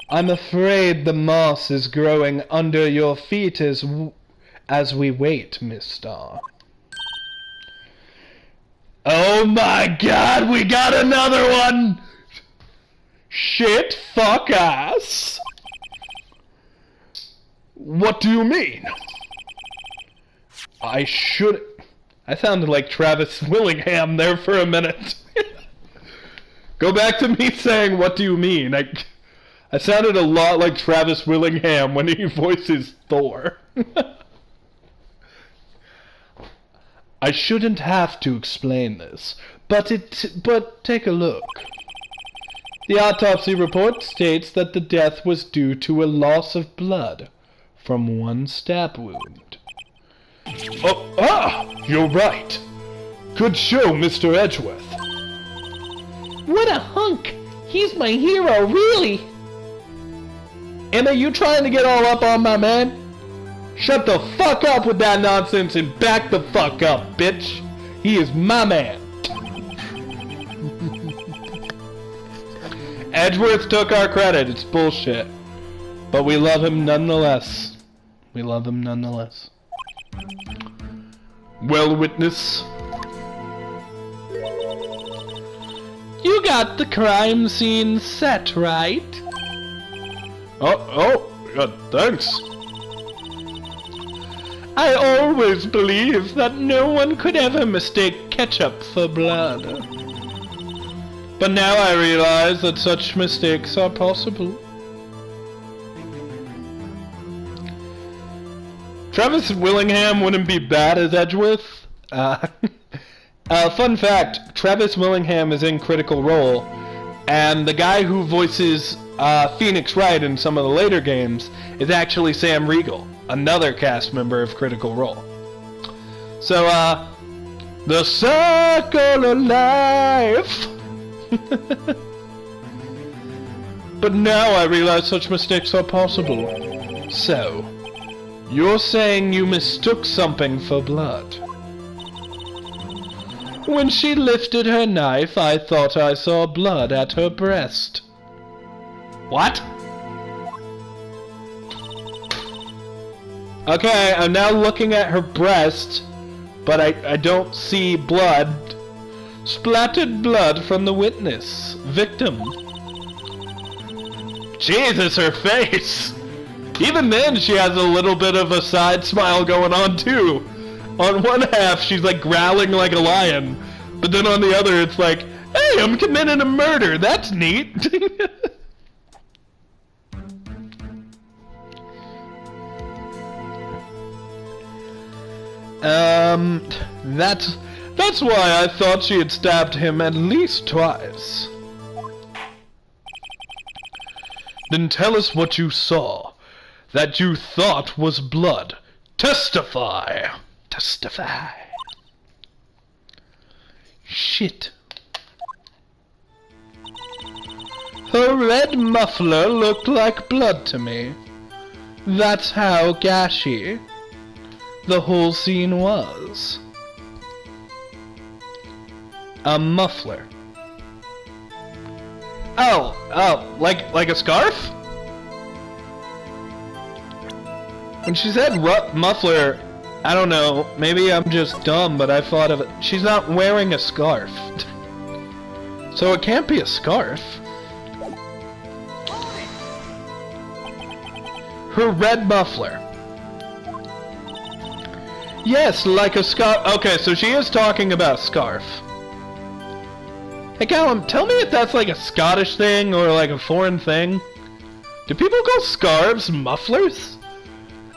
I'm afraid the moss is growing under your feet as we wait, Miss Star. Oh my god, we got another one! Shit, fuck ass. What do you mean? I sounded like Travis Willingham there for a minute. Go back to me saying, what do you mean? I sounded a lot like Travis Willingham when he voices Thor. I shouldn't have to explain this, but take a look. The autopsy report states that the death was due to a loss of blood from 1 stab wound. You're right. Good show, Mr. Edgeworth. What a hunk! He's my hero, really! Emma, you trying to get all up on my man? Shut the fuck up with that nonsense and back the fuck up, bitch. He is my man. Edgeworth took our credit. It's bullshit. But we love him nonetheless. We love him nonetheless. Well, witness. You got the crime scene set, right? Thanks. I always believed that no one could ever mistake ketchup for blood. But now I realize that such mistakes are possible. Travis Willingham wouldn't be bad as Edgeworth. Fun fact, Travis Willingham is in Critical Role, and the guy who voices Phoenix Wright in some of the later games is actually Sam Riegel, another cast member of Critical Role. So, the circle of life. But now I realize such mistakes are possible. So, you're saying you mistook something for blood? When she lifted her knife, I thought I saw blood at her breast. What? Okay, I'm now looking at her breast, but I don't see blood. Splattered blood from the witness. Victim. Jesus, her face! Even then, she has a little bit of a side smile going on, too. On one half, she's like growling like a lion, but then on the other, it's like, hey, I'm committing a murder, that's neat. That's why I thought she had stabbed him at least twice. Then tell us what you saw, that you thought was blood. Testify! Testify. Shit. Her red muffler looked like blood to me. That's how gashy the whole scene was. A muffler. Oh, like a scarf? When she said muffler, I don't know, maybe I'm just dumb, but I thought of it. She's not wearing a scarf. So it can't be a scarf. Her red muffler. Yes, like a scarf. Okay, so she is talking about a scarf. Hey Calum, tell me if that's like a Scottish thing or like a foreign thing. Do people call scarves mufflers?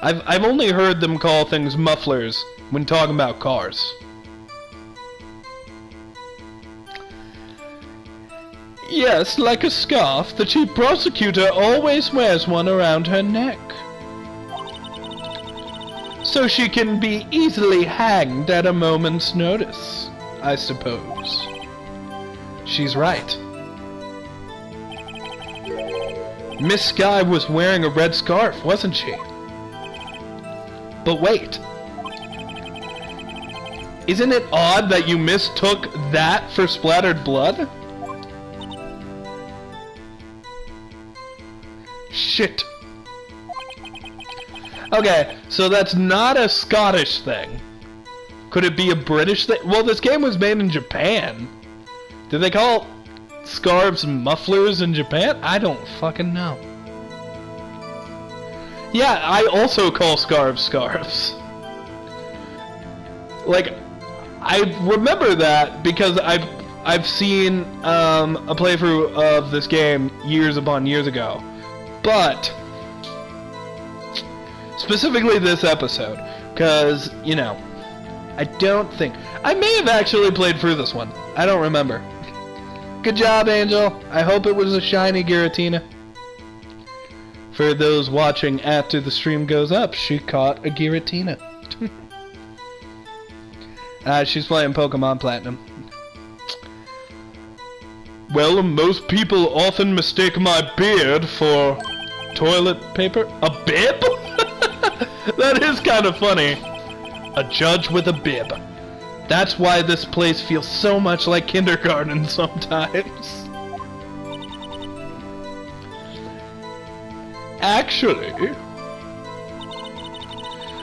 I've only heard them call things mufflers when talking about cars. Yes, like a scarf, the chief prosecutor always wears one around her neck. So she can be easily hanged at a moment's notice, I suppose. She's right. Miss Skye was wearing a red scarf, wasn't she? But wait. Isn't it odd that you mistook that for splattered blood? Shit. Okay, so that's not a Scottish thing. Could it be a British thing? Well, this game was made in Japan. Do they call scarves mufflers in Japan? I don't fucking know. Yeah, I also call scarves scarves. Like, I remember that because I've seen a playthrough of this game years upon years ago. But specifically this episode, because, you know, I don't think... I may have actually played through this one. I don't remember. Good job, Angel. I hope it was a shiny Giratina. For those watching after the stream goes up, she caught a Giratina. She's playing Pokemon Platinum. Well, most people often mistake my beard for toilet paper. A bib? That is kind of funny. A judge with a bib. That's why this place feels so much like kindergarten sometimes. Actually,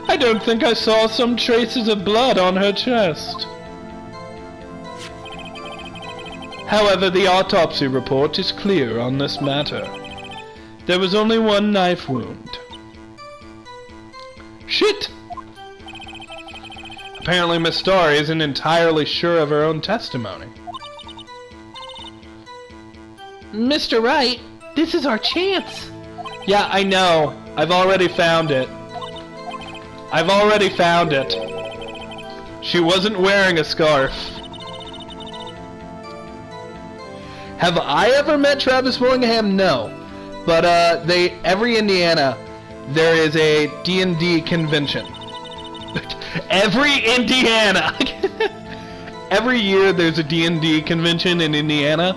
I don't think I saw some traces of blood on her chest. However, the autopsy report is clear on this matter. There was only one knife wound. Shit! Apparently Miss Starr isn't entirely sure of her own testimony. Mr. Wright, this is our chance. Yeah, I know. I've already found it. I've already found it. She wasn't wearing a scarf. Have I ever met Travis Willingham? No. But every Indiana, there is a DandD convention. Every Indiana! Every year there's a DandD convention in Indiana,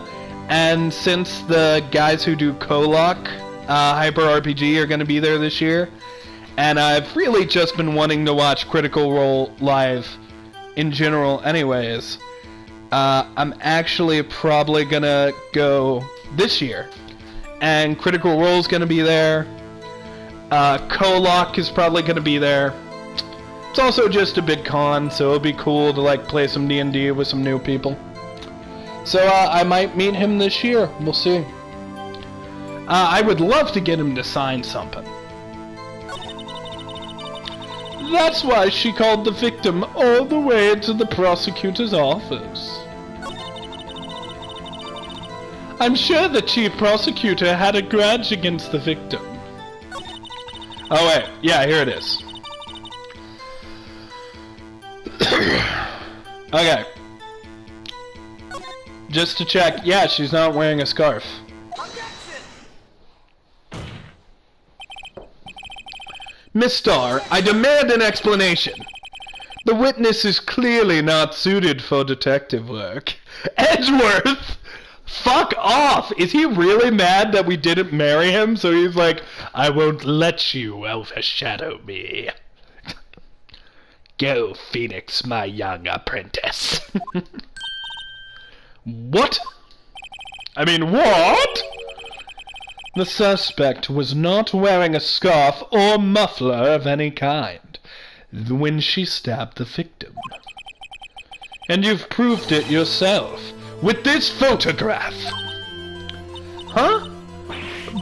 and since the guys who do Kolok, Hyper RPG, are going to be there this year, and I've really just been wanting to watch Critical Role live in general anyways, I'm actually probably going to go this year, and Critical Role's going to be there, Kolok is probably going to be there. It's also just a big con, so it'll be cool to like play some D&D with some new people. So I might meet him this year. We'll see. I would love to get him to sign something. That's why she called the victim all the way to the prosecutor's office. I'm sure the chief prosecutor had a grudge against the victim. Oh wait, yeah, here it is. Okay. Just to check, yeah, she's not wearing a scarf. Miss Starr, I demand an explanation. The witness is clearly not suited for detective work. Edgeworth! Fuck off! Is he really mad that we didn't marry him? So he's like, I won't let you overshadow me. Go, Phoenix, my young apprentice. What? I mean, what? The suspect was not wearing a scarf or muffler of any kind. when she stabbed the victim. And you've proved it yourself with this photograph. Huh?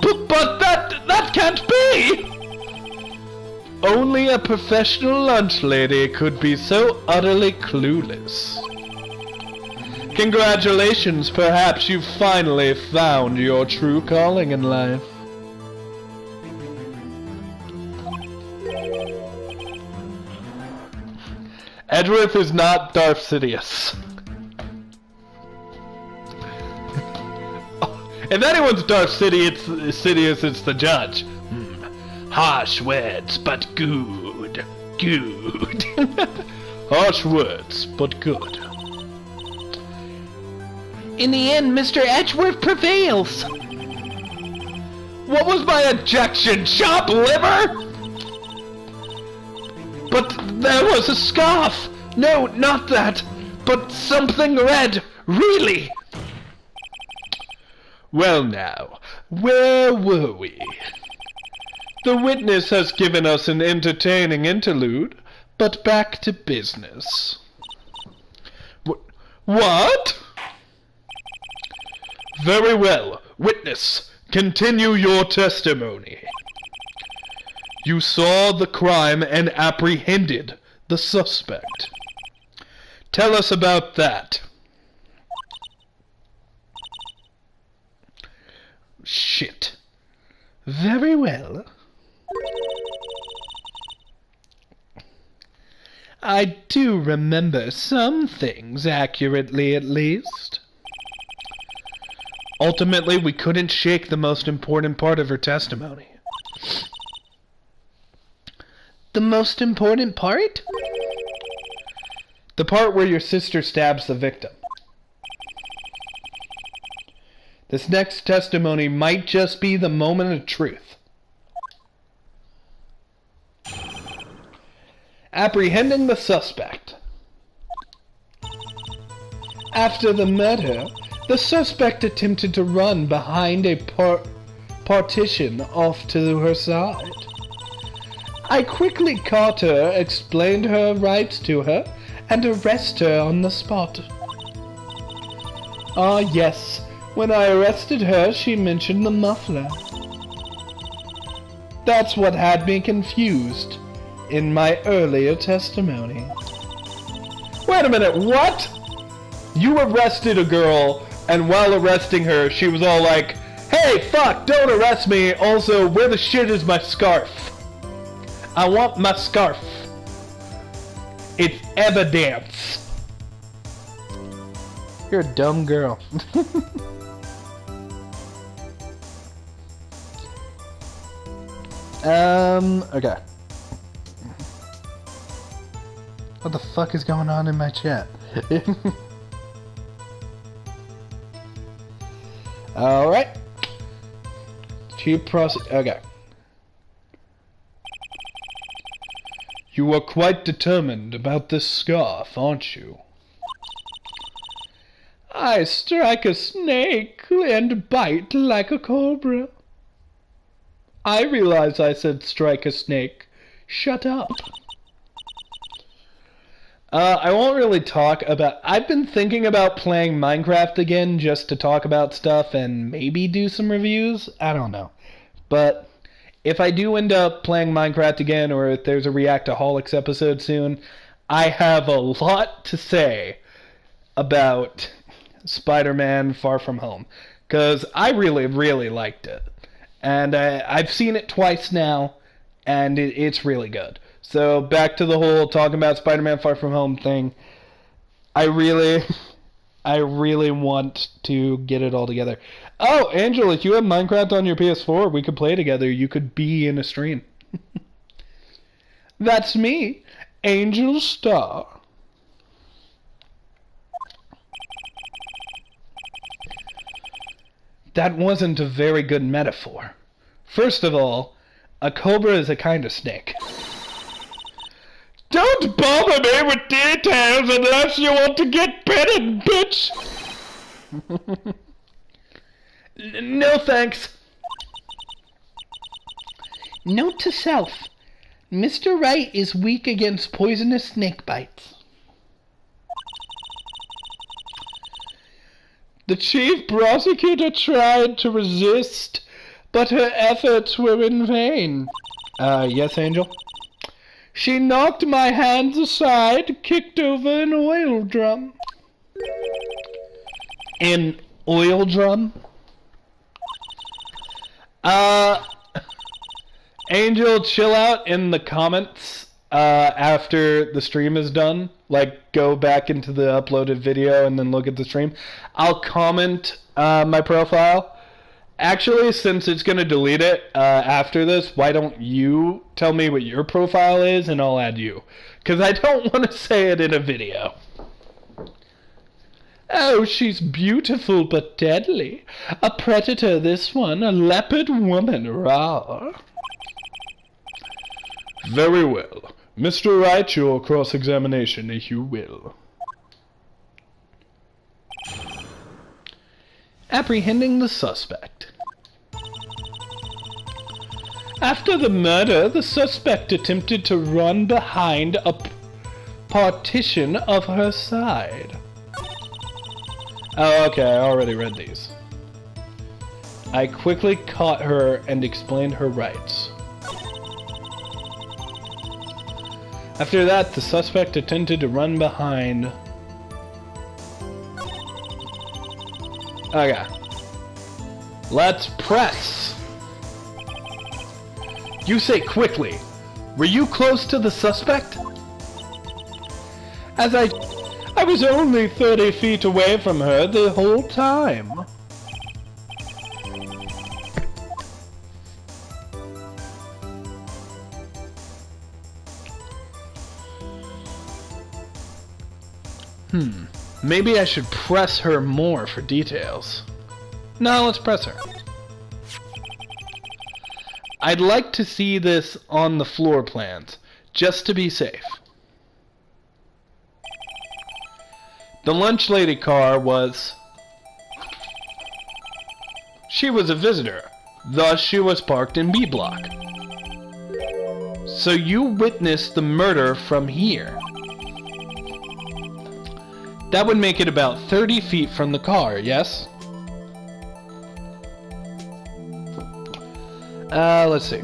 But that can't be! Only a professional lunch lady could be so utterly clueless. Congratulations, perhaps you've finally found your true calling in life. Edgeworth is not Darth Sidious. If anyone's Darth Sidious, it's the judge. Harsh words, but good. Good. Harsh words, but good. In the end, Mr. Edgeworth prevails. What was my objection? Chopped liver? But there was a scarf. No, not that. But something red. Really. Well now, where were we? The witness has given us an entertaining interlude, but back to business. What? Very well. Witness, continue your testimony. You saw the crime and apprehended the suspect. Tell us about that. Shit. Very well. I do remember some things accurately, at least. Ultimately, we couldn't shake the most important part of her testimony. The most important part? The part where your sister stabs the victim. This next testimony might just be the moment of truth. Apprehending the suspect. After the murder, the suspect attempted to run behind a partition off to her side. I quickly caught her, explained her rights to her, and arrested her on the spot. Ah, yes. When I arrested her, she mentioned the muffler. That's what had me confused in my earlier testimony. Wait a minute, what? You arrested a girl, and while arresting her, she was all like, "Hey, fuck, don't arrest me. Also, where the shit is my scarf? I want my scarf. It's evidence." You're a dumb girl. Okay. What the fuck is going on in my chat? Alright. Okay. You are quite determined about this scarf, aren't you? I strike a snake and bite like a cobra. I realize I said strike a snake. Shut up. I won't really talk about... I've been thinking about playing Minecraft again just to talk about stuff and maybe do some reviews. I don't know. But if I do end up playing Minecraft again, or if there's a Reactaholics episode soon, I have a lot to say about Spider-Man Far From Home. Because I really, really liked it. And I've seen it twice now, and it's really good. So back to the whole talking about Spider-Man Far From Home thing. I really want to get it all together. Oh, Angela, if you have Minecraft on your PS4, we could play together. You could be in a stream. That's me, Angel Star. That wasn't a very good metaphor. First of all, a cobra is a kind of snake. Don't bother me with details unless you want to get petted, bitch! No thanks. Note to self. Mr. Wright is weak against poisonous snake bites. The chief prosecutor tried to resist, but her efforts were in vain. Yes, Angel? She knocked my hands aside, kicked over an oil drum. An oil drum? Angel, chill out in the comments after the stream is done. Like, go back into the uploaded video and then look at the stream. I'll comment my profile. Actually, since it's going to delete it after this, why don't you tell me what your profile is and I'll add you? Because I don't want to say it in a video. Oh, she's beautiful but deadly. A predator, this one. A leopard woman, rawr. Very well. Mr. Wright, your cross-examination, if you will. Apprehending the suspect. After the murder, the suspect attempted to run behind a partition of her side. Oh, okay, I already read these. I quickly caught her and explained her rights. After that, the suspect attempted to run behind... Okay. Let's press! You say quickly. Were you close to the suspect? As I was only 30 feet away from her the whole time. Maybe I should press her more for details. No, let's press her. I'd like to see this on the floor plans, just to be safe. The lunch lady car was... She was a visitor, thus she was parked in B block. So you witnessed the murder from here. That would make it about 30 feet from the car, yes? Let's see.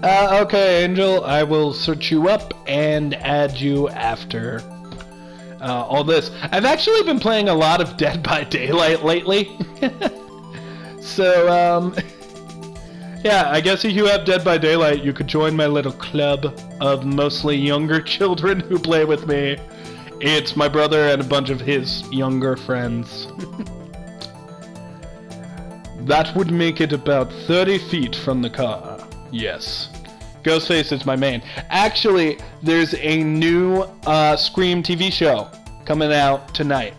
Okay, Angel, I will search you up and add you after all this. I've actually been playing a lot of Dead by Daylight lately. So, yeah, I guess if you have Dead by Daylight, you could join my little club of mostly younger children who play with me. It's my brother and a bunch of his younger friends. That would make it about 30 feet from the car. Yes. Ghostface is my main. Actually, there's a new Scream TV show coming out tonight.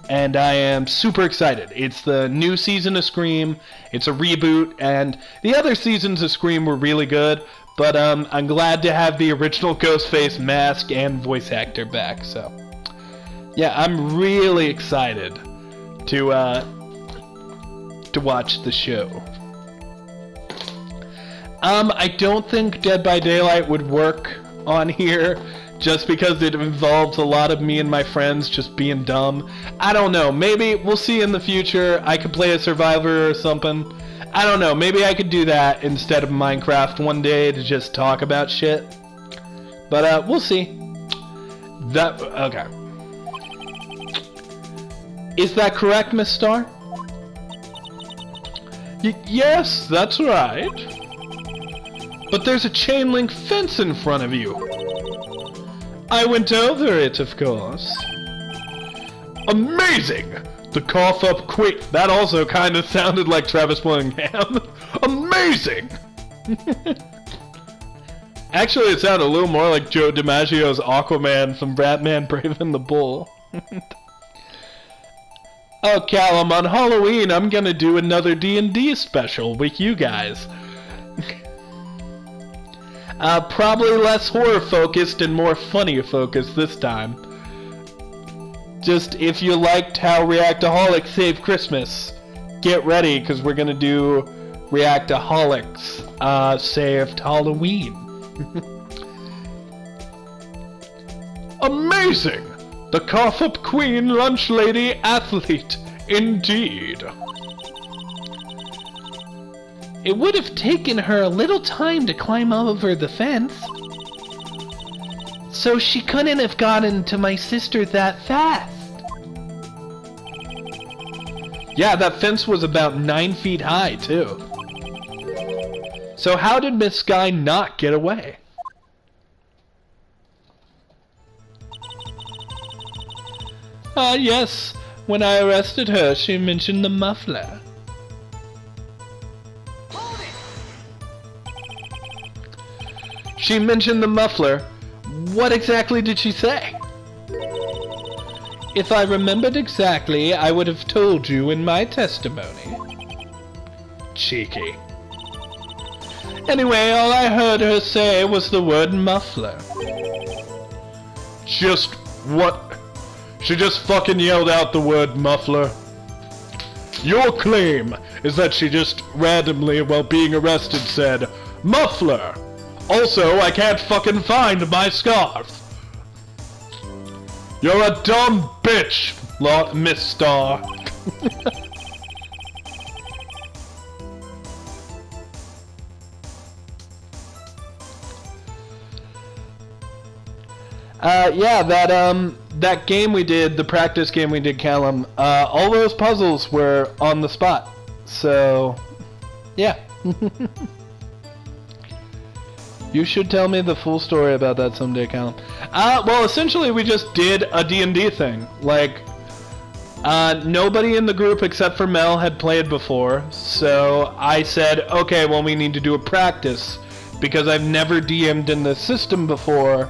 And I am super excited. It's the new season of Scream. It's a reboot, and the other seasons of Scream were really good, but I'm glad to have the original Ghostface mask and voice actor back, so... Yeah, I'm really excited to watch the show. I don't think Dead by Daylight would work on here, just because it involves a lot of me and my friends just being dumb. I don't know, maybe we'll see in the future. I could play a survivor or something. I don't know, maybe I could do that instead of Minecraft one day to just talk about shit. But we'll see. Okay. Is that correct, Miss Star? Yes, that's right. But there's a chain link fence in front of you. I went over it, of course. Amazing! The cough up quick. That also kind of sounded like Travis Willingham. Amazing! Actually, it sounded a little more like Joe DiMaggio's Aquaman from Batman Brave and the Bull. Oh, Calum, on Halloween, I'm gonna do another DandD special with you guys. Probably less horror-focused and more funny-focused this time. Just if you liked how Reactaholics saved Christmas, get ready, because we're gonna do Reactaholics, saved Halloween. Amazing! The cough-up queen lunch lady athlete, indeed. It would have taken her a little time to climb over the fence, so she couldn't have gotten to my sister that fast. Yeah, that fence was about 9 feet high, too. So how did Miss Sky not get away? Ah, yes. When I arrested her, she mentioned the muffler. She mentioned the muffler. What exactly did she say? If I remembered exactly, I would have told you in my testimony. Cheeky. Anyway, all I heard her say was the word muffler. Just what? She just fucking yelled out the word muffler. Your claim is that she just randomly, while being arrested, said, muffler! Also, I can't fucking find my scarf. You're a dumb bitch, Miss Star. Yeah, that game we did, the practice game we did, Calum, all those puzzles were on the spot. So, yeah. You should tell me the full story about that someday, Calum. Well, essentially we just did a D&D thing. Like, nobody in the group except for Mel had played before, so I said, okay, well, we need to do a practice, because I've never DM'd in this system before,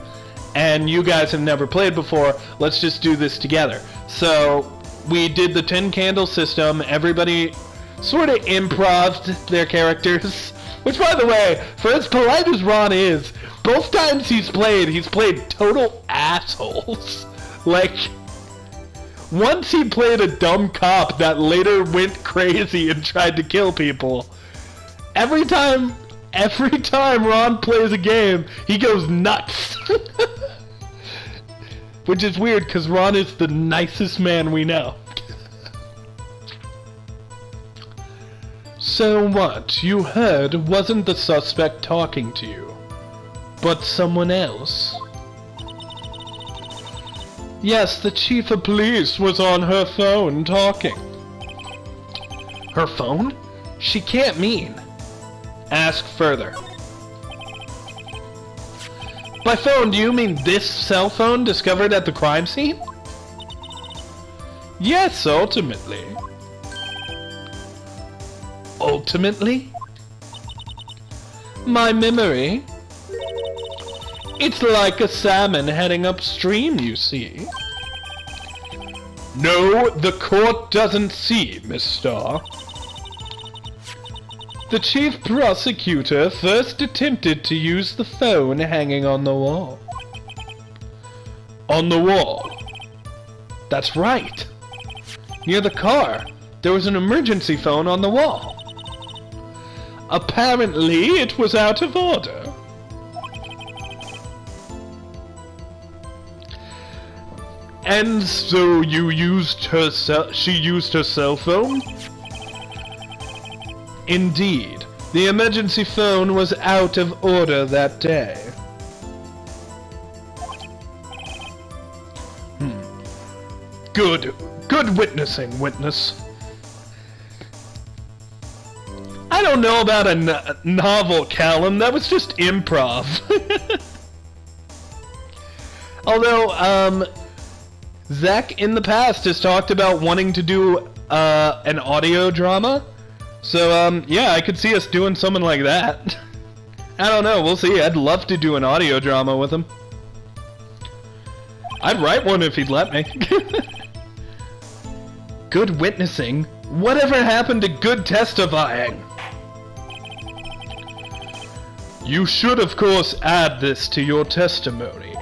and you guys have never played before. Let's just do this together. So we did the 10 candle system. Everybody sort of improv'd their characters, which, by the way, for as polite as Ron is, both times he's played total assholes. Like, once he played a dumb cop that later went crazy and tried to kill people. Every time Ron plays a game, he goes nuts. Which is weird, because Ron is the nicest man we know. So what you heard wasn't the suspect talking to you, but someone else? Yes, the chief of police was on her phone talking. Her phone? She can't mean. Ask further. By phone, do you mean this cell phone discovered at the crime scene? Yes, ultimately. Ultimately? My memory? It's like a salmon heading upstream, you see. No, the court doesn't see, Miss Star. The chief prosecutor first attempted to use the phone hanging on the wall. On the wall? That's right. Near the car, there was an emergency phone on the wall. Apparently, it was out of order. And so you used she used her cell phone? Indeed, the emergency phone was out of order that day. Good witnessing, witness. I don't know about a novel, Calum. That was just improv. Although, Zach in the past has talked about wanting to do an audio drama. So, yeah, I could see us doing something like that. I don't know, we'll see. I'd love to do an audio drama with him. I'd write one if he'd let me. Good witnessing? Whatever happened to good testifying? You should, of course, add this to your testimony.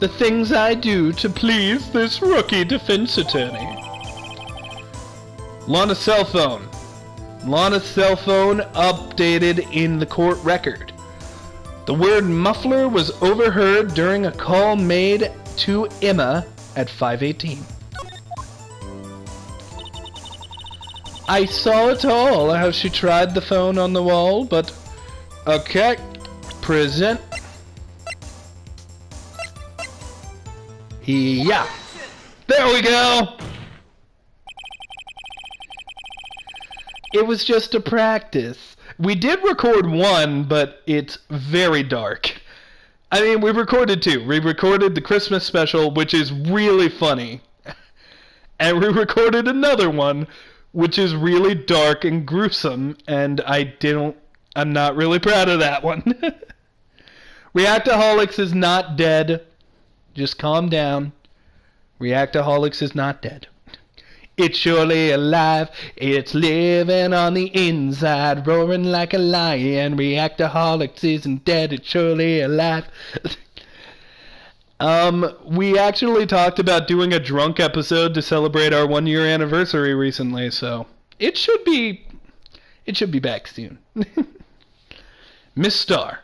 The things I do to please this rookie defense attorney. Lana's cell phone. Lana's cell phone updated in the court record. The word muffler was overheard during a call made to Emma at 5:18. I saw it all, how she tried the phone on the wall, but... Okay, present. Yeah. There we go! It was just a practice. We did record one, but it's very dark. I mean, we recorded two. We recorded the Christmas special, which is really funny. And we recorded another one, which is really dark and gruesome, and I'm not really proud of that one. Reactaholics is not dead. Just calm down. Reactaholics is not dead. It's surely alive. It's living on the inside, roaring like a lion. Reactaholics isn't dead. It's surely alive. We actually talked about doing a drunk episode to celebrate our 1-year anniversary recently, so it should be back soon. Miss Star,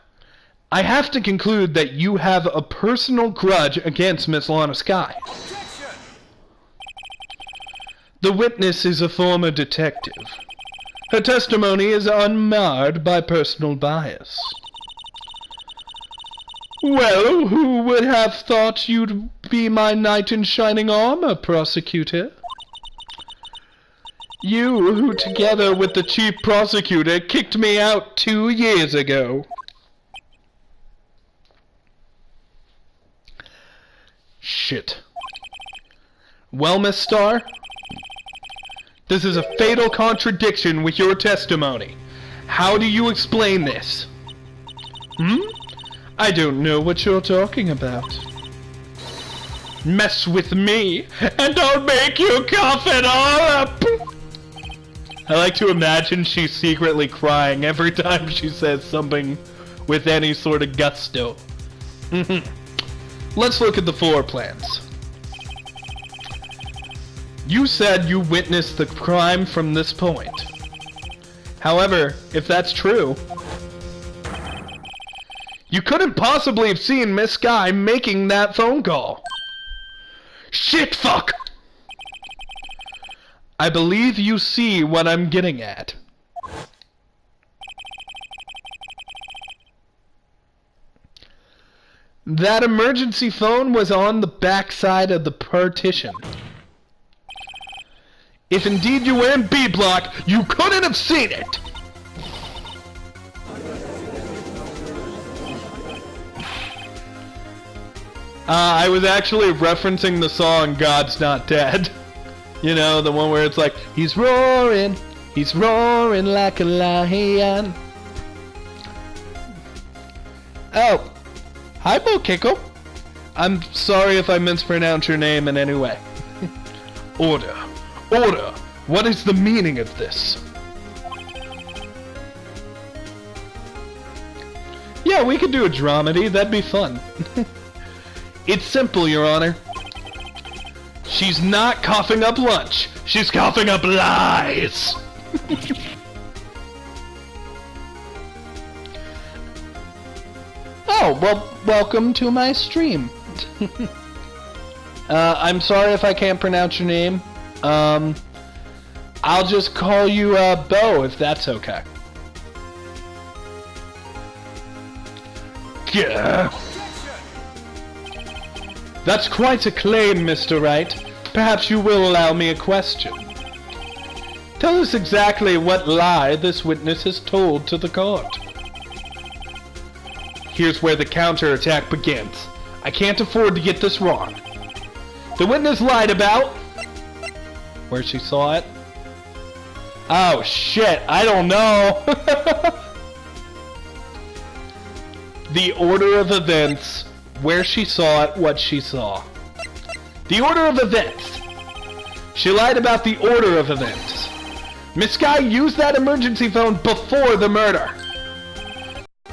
I have to conclude that you have a personal grudge against Miss Lana Skye. The witness is a former detective. Her testimony is unmarred by personal bias. Well, who would have thought you'd be my knight in shining armor, prosecutor? You who, together with the chief prosecutor, kicked me out 2 years ago. Shit. Well, Miss Starr, this is a fatal contradiction with your testimony. How do you explain this? I don't know what you're talking about. Mess with me, and I'll make you cough it all up! I like to imagine she's secretly crying every time she says something with any sort of gusto. Let's look at the floor plans. You said you witnessed the crime from this point. However, if that's true, you couldn't possibly have seen Miss Skye making that phone call. Shit, fuck! I believe you see what I'm getting at. That emergency phone was on the back side of the partition. If indeed you were in B block, you couldn't have seen it! I was actually referencing the song God's Not Dead. You know, the one where it's like, he's roaring like a lion. Oh, hi, Bo Kiko. I'm sorry if I mispronounce your name in any way. Order. Order! What is the meaning of this? Yeah, we could do a dramedy. That'd be fun. It's simple, Your Honor. She's not coughing up lunch. She's coughing up lies. Oh, well, welcome to my stream. I'm sorry if I can't pronounce your name. I'll just call you, Bo, if that's okay. Yeah. That's quite a claim, Mr. Wright. Perhaps you will allow me a question. Tell us exactly what lie this witness has told to the court. Here's where the counterattack begins. I can't afford to get this wrong. The witness lied about... where she saw it? Oh, shit. I don't know. The order of events... where she saw it, what she saw. The order of events. She lied about the order of events. Miss Skye used that emergency phone before the murder.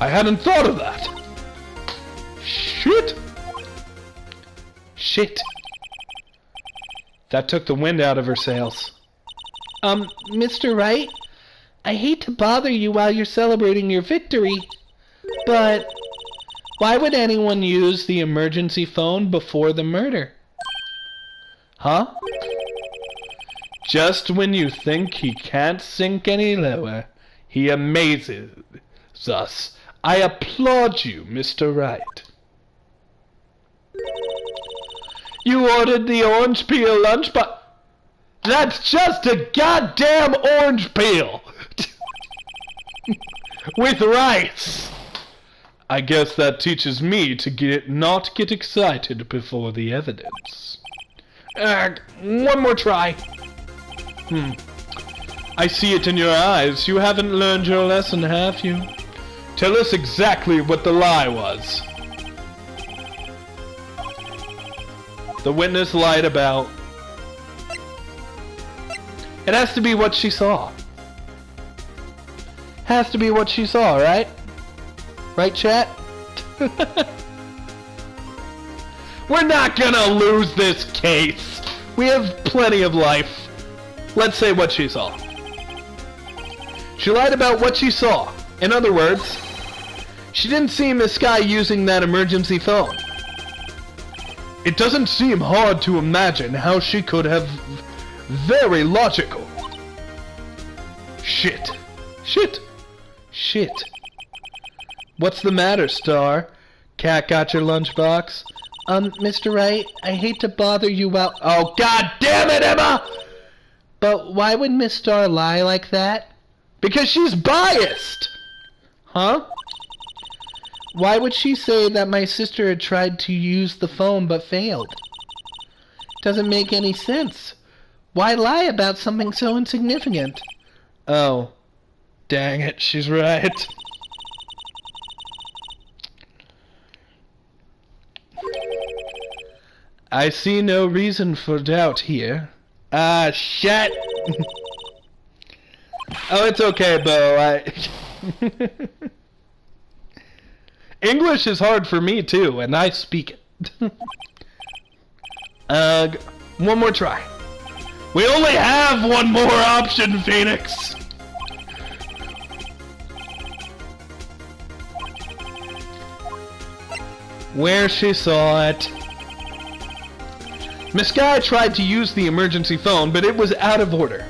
I hadn't thought of that. Shit. Shit. That took the wind out of her sails. Mr. Wright, I hate to bother you while you're celebrating your victory, but why would anyone use the emergency phone before the murder? Huh? Just when you think he can't sink any lower, he amazes us. I applaud you, Mr. Wright. You ordered the orange peel lunch, but that's just a goddamn orange peel with rice. I guess that teaches me to not get excited before the evidence. One more try. I see it in your eyes. You haven't learned your lesson, have you? Tell us exactly what the lie was. The witness lied about... It has to be what she saw. Has to be what she saw, right? Right, chat? We're not gonna lose this case. We have plenty of life. Let's say what she saw. She lied about what she saw. In other words, she didn't see Miss Sky using that emergency phone. It doesn't seem hard to imagine how she could have... Very logical. Shit. What's the matter, Star? Cat got your lunchbox? Mr. Wright, I hate to bother you while... Oh, god damn it, Emma! But why would Miss Star lie like that? Because she's biased! Huh? Why would she say that my sister had tried to use the phone but failed? Doesn't make any sense. Why lie about something so insignificant? Oh. Dang it, she's right. I see no reason for doubt here. Ah, shit! Oh, it's okay, Bo. English is hard for me, too, and I speak it. One more try. We only have one more option, Phoenix! Where she saw it. Miss Guy tried to use the emergency phone, but it was out of order.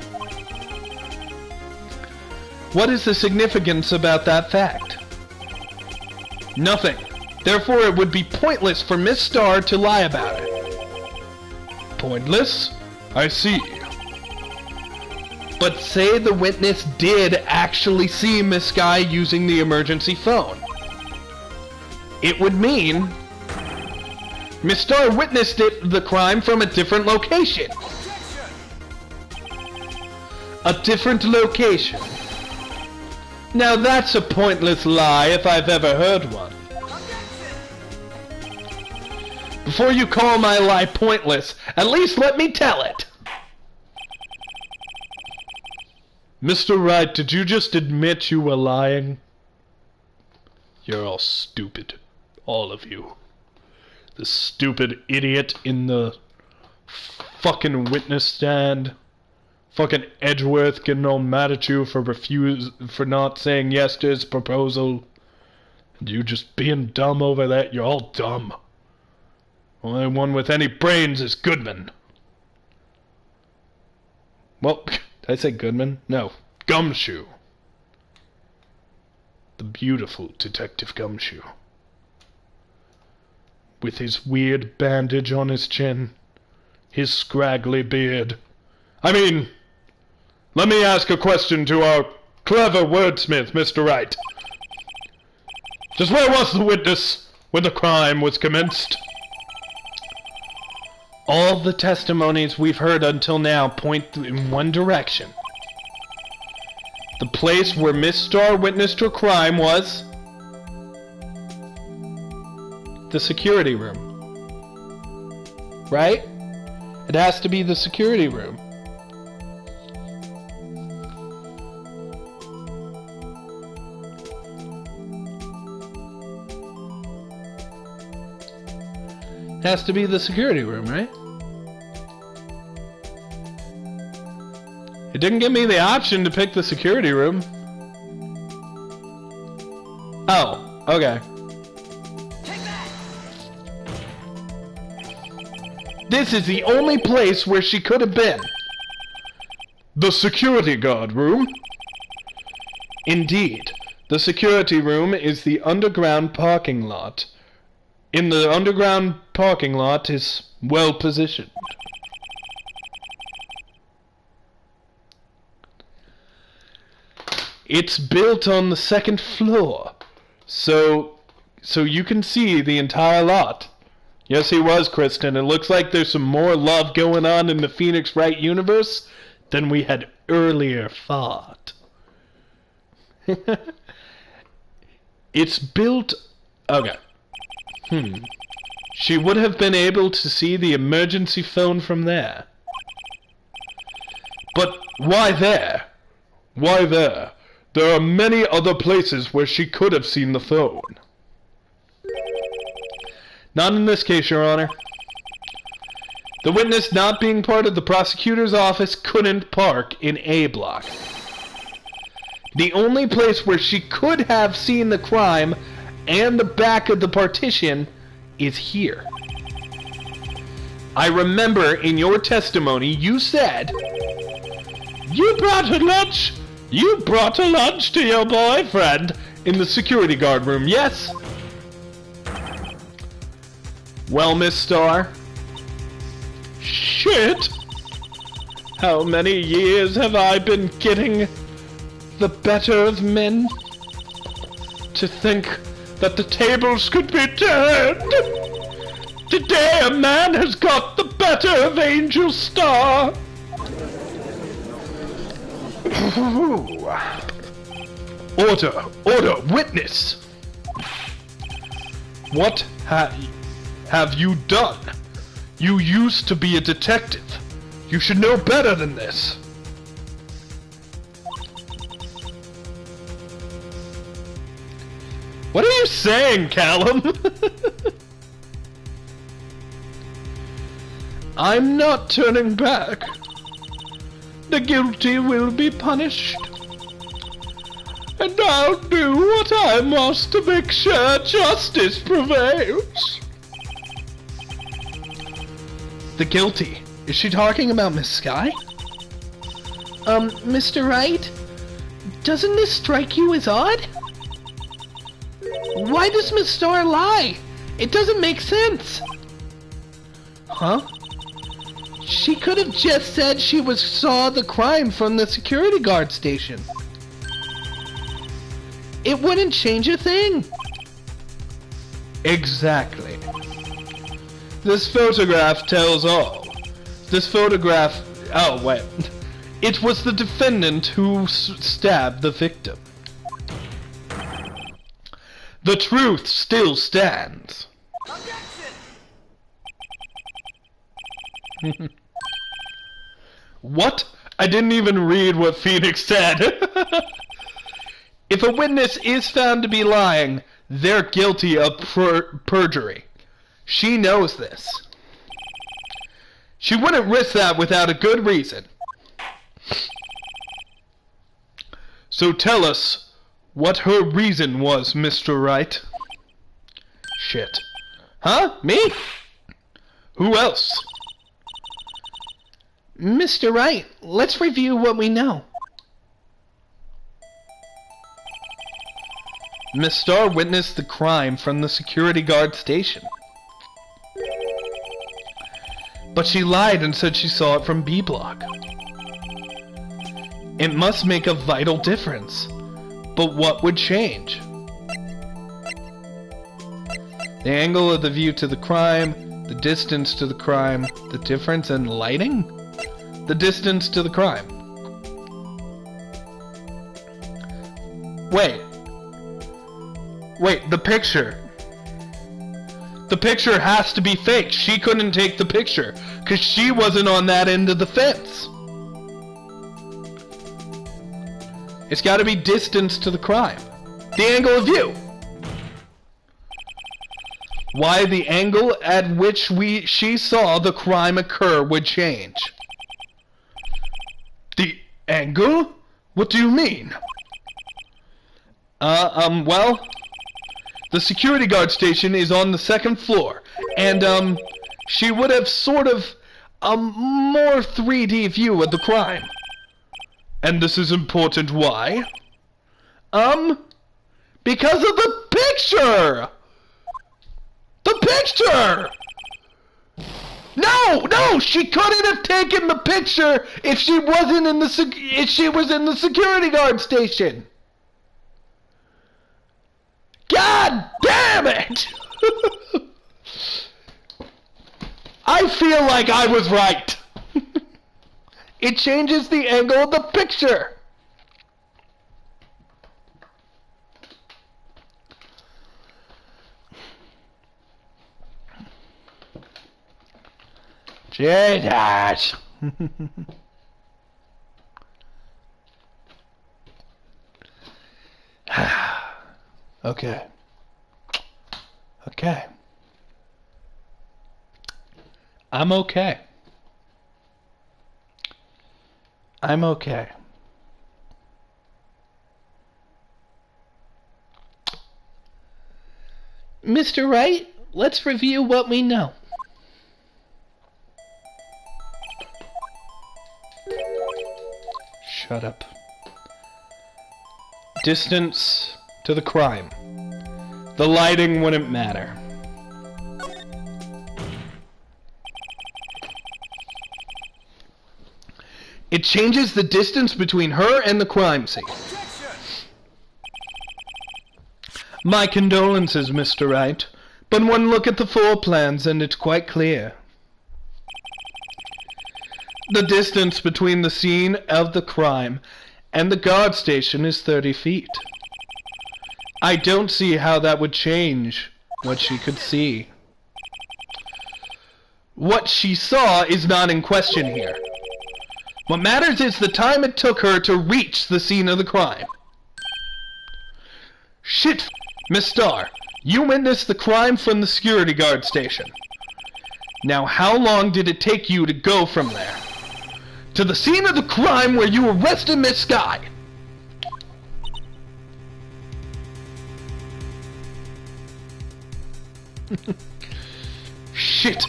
What is the significance about that fact? Nothing. Therefore, it would be pointless for Miss Star to lie about it. Pointless? I see. But say the witness did actually see Miss Guy using the emergency phone. It would mean Miss Star witnessed the crime from a different location. A different location. Now that's a pointless lie if I've ever heard one. Before you call my lie pointless, at least let me tell it. Mr. Wright, did you just admit you were lying? You're all stupid. All of you. The stupid idiot in the fucking witness stand. Fucking Edgeworth getting all mad at you for not saying yes to his proposal. And you just being dumb over that. You're all dumb. Only one with any brains is Goodman. Well, did I say Goodman? No. Gumshoe. The beautiful Detective Gumshoe. With his weird bandage on his chin. His scraggly beard. I mean, let me ask a question to our clever wordsmith, Mr. Wright. Just where was the witness when the crime was commenced? All the testimonies we've heard until now point in one direction. The place where Miss Star witnessed her crime was the security room. Right? It has to be the security room. It has to be the security room, right? It didn't give me the option to pick the security room. Oh, okay. This is the only place where she could have been. The security guard room? Indeed. The security room is the underground parking lot. In the underground parking lot is well positioned. It's built on the second floor, so you can see the entire lot. Yes, he was, Kristen. It looks like there's some more love going on in the Phoenix Wright universe than we had earlier thought. It's built... Okay. She would have been able to see the emergency phone from there. But why there? Why there? There are many other places where she could have seen the phone. Not in this case, Your Honor. The witness, not being part of the prosecutor's office, couldn't park in A block. The only place where she could have seen the crime and the back of the partition is here. I remember in your testimony you said, You brought a lunch to your boyfriend in the security guard room, yes? Well, Miss Starr? Shit! How many years have I been getting the better of men? To think that the tables could be turned! Today a man has got the better of Angel Star! Order! Order! Witness! What have you done? You used to be a detective. You should know better than this. What are you saying, Calum? I'm not turning back. The guilty will be punished. And I'll do what I must to make sure justice prevails. The guilty? Is she talking about Miss Skye? Mr. Wright? Doesn't this strike you as odd? Why does Miss Starr lie? It doesn't make sense. Huh? She could have just said she saw the crime from the security guard station. It wouldn't change a thing. Exactly. This photograph tells all. This photograph... Oh, wait. It was the defendant who stabbed the victim. The truth still stands. What? I didn't even read what Phoenix said. If a witness is found to be lying, they're guilty of perjury. She knows this. She wouldn't risk that without a good reason. So tell us what her reason was, Mr. Wright. Shit. Huh? Me? Who else? Mr. Wright, let's review what we know. Miss Starr witnessed the crime from the security guard station. But she lied and said she saw it from B block. It must make a vital difference. But what would change? The angle of the view to the crime, the distance to the crime, the difference in lighting? The distance to the crime. Wait, the picture. The picture has to be fake. She couldn't take the picture, because she wasn't on that end of the fence. It's got to be distance to the crime. The angle of view. Why the angle at which she saw the crime occur would change. The Angle? What do you mean? Well, the security guard station is on the second floor, and, she would have sort of a more 3D view of the crime. And this is important, why? Because of the picture! The picture! No, she couldn't have taken the picture if she wasn't in if she was in the security guard station. God damn it! I feel like I was right. It changes the angle of the picture. Jesus. Okay. Okay. I'm okay. I'm okay. Mr. Wright, let's review what we know. Shut up. Distance to the crime. The lighting wouldn't matter. It changes the distance between her and the crime scene. My condolences, Mr. Wright, but one look at the floor plans and it's quite clear. The distance between the scene of the crime and the guard station is 30 feet. I don't see how that would change what she could see. What she saw is not in question here. What matters is the time it took her to reach the scene of the crime. Shit, Miss Starr, you witnessed the crime from the security guard station. Now how long did it take you to go from there to the scene of the crime where you arrested Miss Skye? Shit.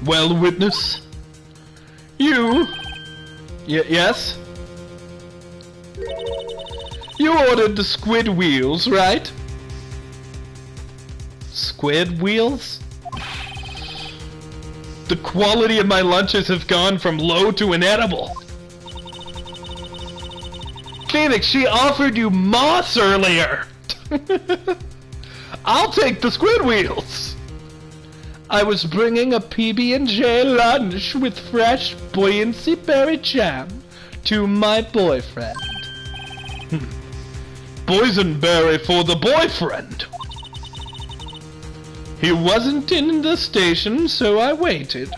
Well, witness, you... yes? You ordered the squid wheels, right? Squid wheels? The quality of my lunches have gone from low to inedible. Phoenix, she offered you moss earlier. I'll take the squid wheels. I was bringing a PB&J lunch with fresh buoyancy berry jam to my boyfriend. Boysenberry for the boyfriend. He wasn't in the station, so I waited.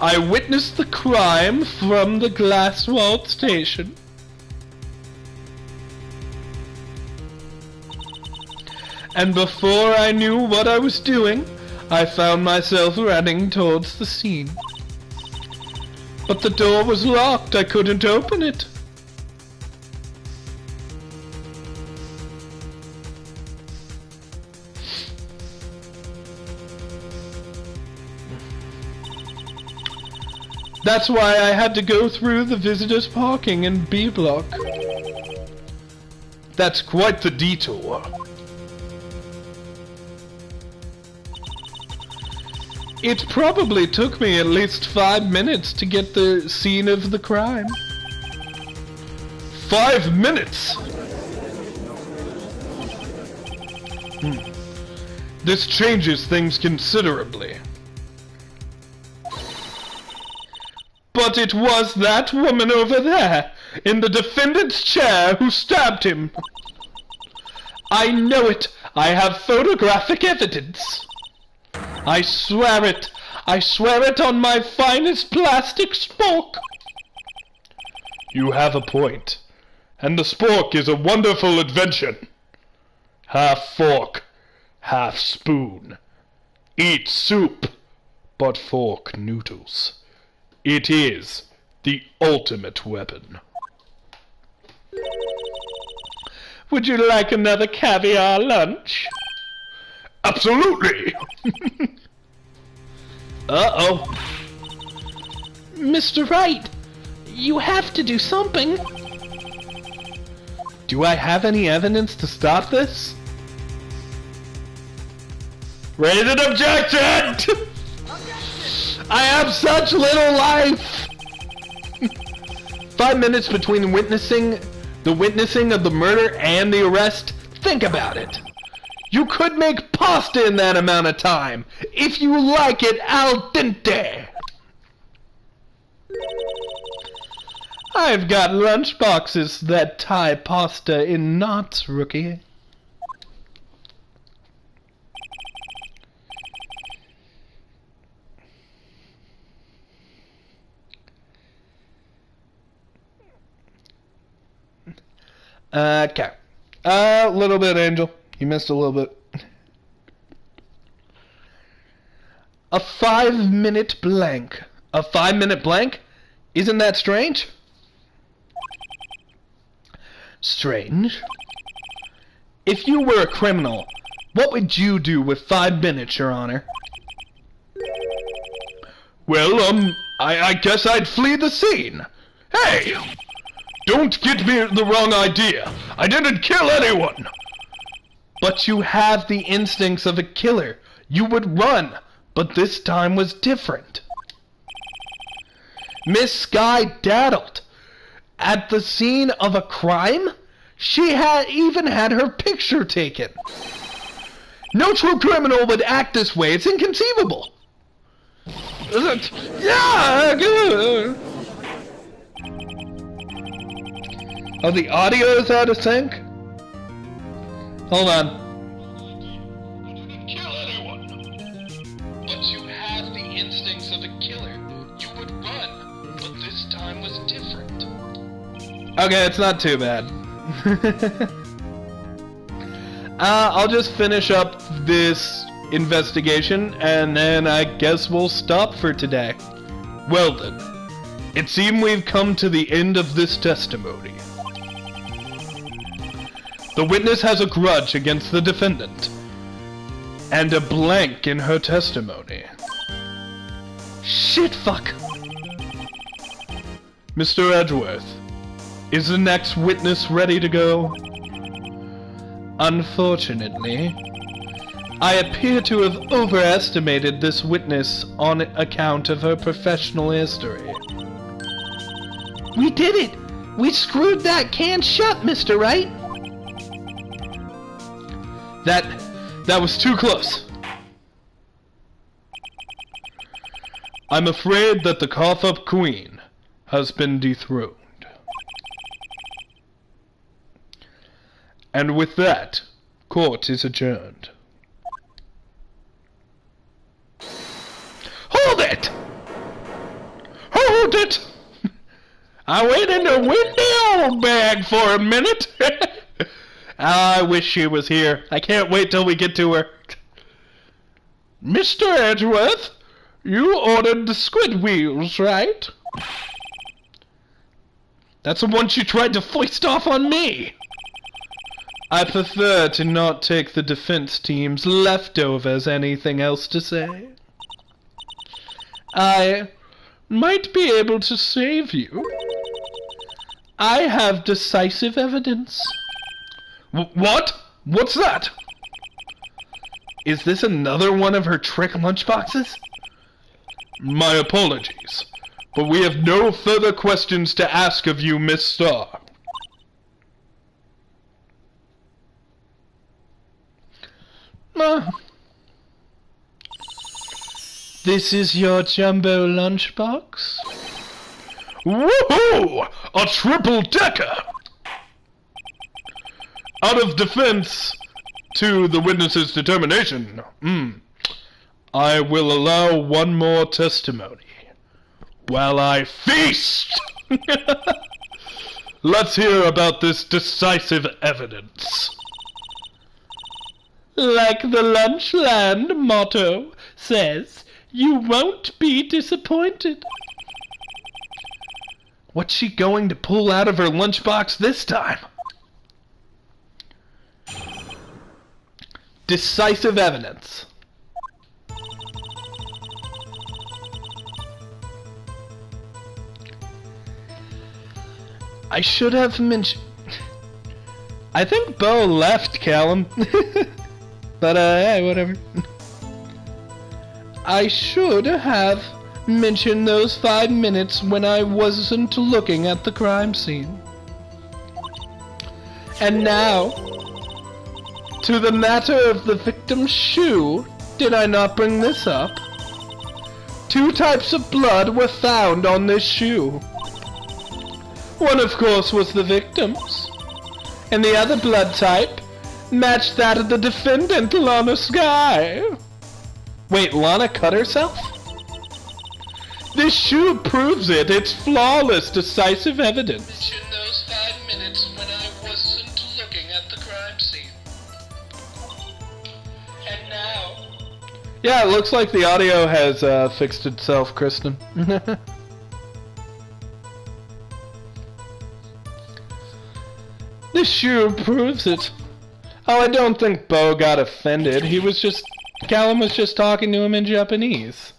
I witnessed the crime from the glass-walled station. And before I knew what I was doing, I found myself running towards the scene. But the door was locked. I couldn't open it. That's why I had to go through the visitors' parking in B block. That's quite the detour. It probably took me at least 5 minutes to get the scene of the crime. 5 minutes? This changes things considerably. But it was that woman over there, in the defendant's chair, who stabbed him. I know it. I have photographic evidence. I swear it. I swear it on my finest plastic spork. You have a point. And the spork is a wonderful invention. Half fork, half spoon. Eat soup, but fork noodles. It is The ultimate weapon. Would you like another caviar lunch? Absolutely! Uh-oh. Mr. Wright, you have to do something. Do I have any evidence to stop this? Raise an objection! I have such little life! 5 minutes between the witnessing of the murder and the arrest? Think about it. You could make pasta in that amount of time, if you like it al dente. I've got lunch boxes that tie pasta in knots, rookie. Okay. A little bit, Angel. You missed a little bit. A 5-minute blank. A 5-minute blank? Isn't that strange? Strange? If you were a criminal, what would you do with 5 minutes, Your Honor? Well, I guess I'd flee the scene. Hey! Don't get me the wrong idea. I didn't kill anyone. But you have the instincts of a killer. You would run, but this time was different. Miss Skye daddled. At the scene of a crime, she had even had her picture taken. No true criminal would act this way. It's inconceivable. Yeah, good. Oh, the audio is out of sync? Hold on. I didn't kill anyone. But you have the instincts of a killer. You would run, but this time was different. Okay, it's not too bad. I'll just finish up this investigation, and then I guess we'll stop for today. Well then, it seems we've come to the end of this testimony. The witness has a grudge against the defendant, and a blank in her testimony. Shit, fuck! Mr. Edgeworth, is the next witness ready to go? Unfortunately, I appear to have overestimated this witness on account of her professional history. We did it! We screwed that can shut, Mr. Wright! That was too close. I'm afraid that the cough-up queen has been dethroned. And with that, court is adjourned. Hold it! Hold it! I went in the windy old bag for a minute. I wish she was here. I can't wait till we get to her. Mr. Edgeworth, you ordered the squid wheels, right? That's the one she tried to foist off on me. I prefer to not take the defense team's leftovers. Anything else to say? I might be able to save you. I have decisive evidence. What? What's that? Is this another one of her trick lunchboxes? My apologies, but we have no further questions to ask of you, Miss Starr. This is your jumbo lunchbox? Woohoo! A triple-decker! Out of defense to the witness's determination, I will allow one more testimony while I feast! Let's hear about this decisive evidence. Like the Lunchland motto says, you won't be disappointed. What's she going to pull out of her lunchbox this time? Decisive evidence. I should have mentioned... I think Bo left, Calum. But, hey, whatever. I should have mentioned those 5 minutes when I wasn't looking at the crime scene. And now, to the matter of the victim's shoe, did I not bring this up? 2 types of blood were found on this shoe. One, of course, was the victim's, and the other blood type matched that of the defendant, Lana Skye. Wait, Lana cut herself? This shoe proves it. It's flawless, decisive evidence. Mention those 5 minutes when I wasn't looking at the crime scene. And now... Yeah, it looks like the audio has fixed itself, Kristen. This shoe proves it. Oh, I don't think Bo got offended. He was just... Calum was just talking to him in Japanese.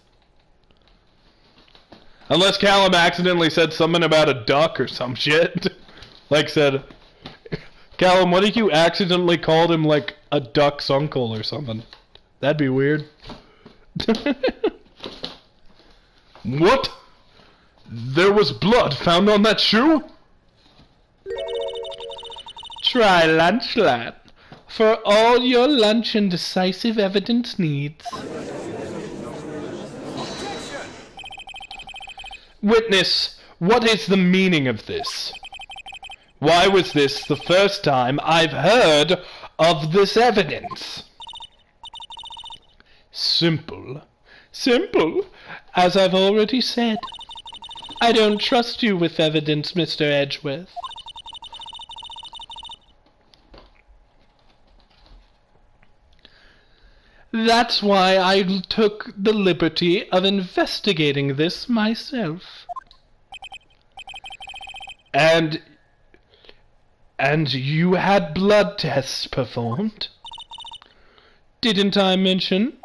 Unless Calum accidentally said something about a duck or some shit. Like said... Calum, what if you accidentally called him, like, a duck's uncle or something? That'd be weird. What? There was blood found on that shoe? Try lunch, lad. For all your lunch and decisive evidence needs. Witness, what is the meaning of this? Why was this the first time I've heard of this evidence? Simple. Simple, as I've already said. I don't trust you with evidence, Mr. Edgeworth. That's why I took the liberty of investigating this myself. And you had blood tests performed? Didn't I mention?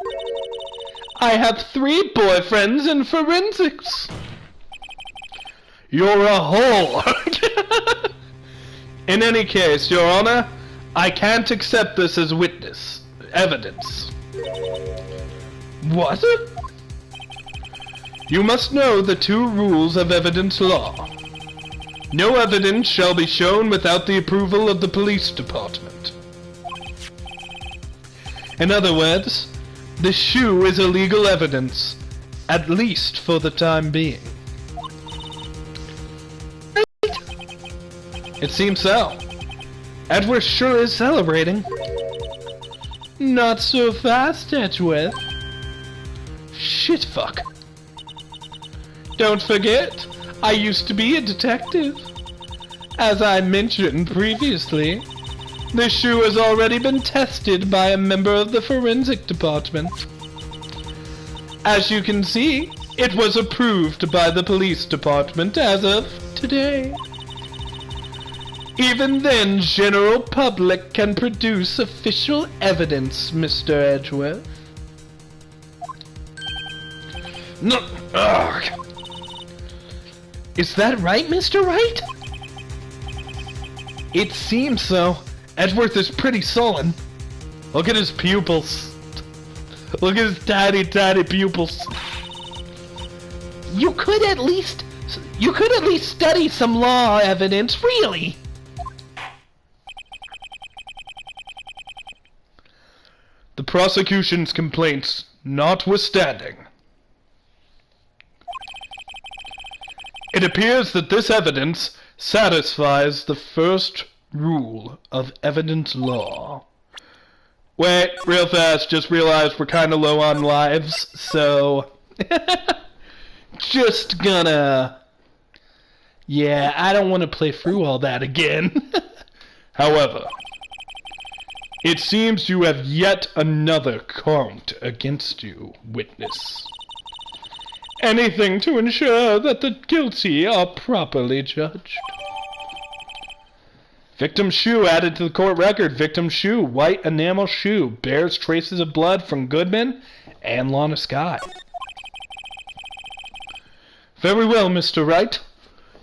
I have 3 boyfriends in forensics. You're a whore. In any case, Your Honor, I can't accept this as evidence. What? You must know the 2 rules of evidence law. No evidence shall be shown without the approval of the police department. In other words, the shoe is illegal evidence, at least for the time being. It seems so. Edgeworth sure is celebrating. Not so fast, Edgeworth. Shit fuck. Don't forget, I used to be a detective. As I mentioned previously, this shoe has already been tested by a member of the forensic department. As you can see, it was approved by the police department as of today. Even then, general public can produce official evidence, Mr. Edgeworth. No, ugh. Is that right, Mr. Wright? It seems so. Edgeworth is pretty sullen. Look at his pupils. Look at his tiny, tiny pupils. You could at least study some law evidence, really. The prosecution's complaints notwithstanding, it appears that this evidence satisfies the first rule of evidence law. Wait, real fast, just realized we're kinda low on lives, so... just gonna... Yeah, I don't want to play through all that again. However, it seems you have yet another count against you, witness. Anything to ensure that the guilty are properly judged. Victim shoe added to the court record. Victim shoe, white enamel shoe, bears traces of blood from Goodman and Lana Skye. Very well, Mr. Wright.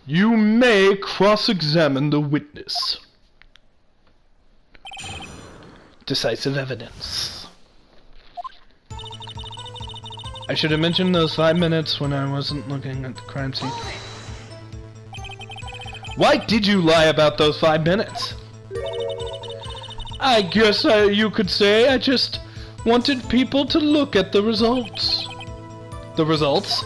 You may cross-examine the witness. Decisive evidence. I should have mentioned those 5 minutes when I wasn't looking at the crime scene. Why did you lie about those 5 minutes? I guess you could say I just wanted people to look at the results. The results?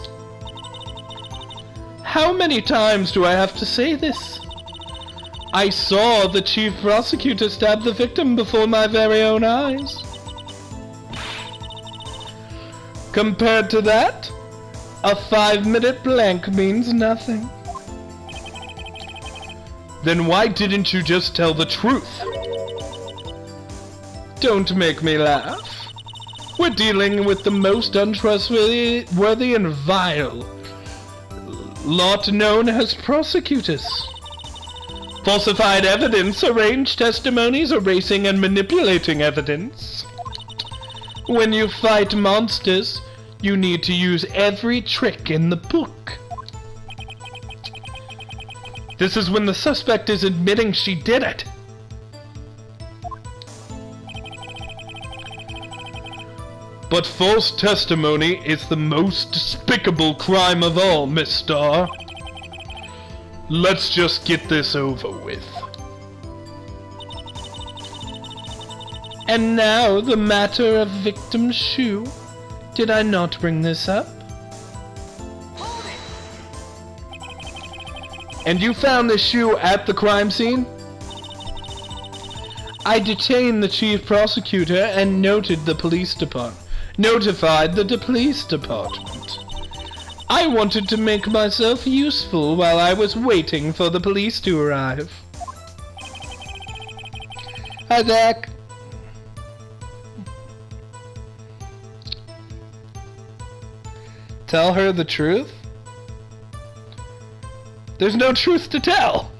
How many times do I have to say this? I saw the chief prosecutor stab the victim before my very own eyes. Compared to that, a 5-minute blank means nothing. Then why didn't you just tell the truth? Don't make me laugh. We're dealing with the most untrustworthy and vile lot known as prosecutors. Falsified evidence, arranged testimonies, erasing and manipulating evidence. When you fight monsters, you need to use every trick in the book. This is when the suspect is admitting she did it. But false testimony is the most despicable crime of all, Miss Starr. Let's just get this over with. And now the matter of victim's shoe. Did I not bring this up? And you found the shoe at the crime scene? I detained the chief prosecutor and notified the police department. I wanted to make myself useful while I was waiting for the police to arrive. Hi, Zach. Tell her the truth? There's no truth to tell!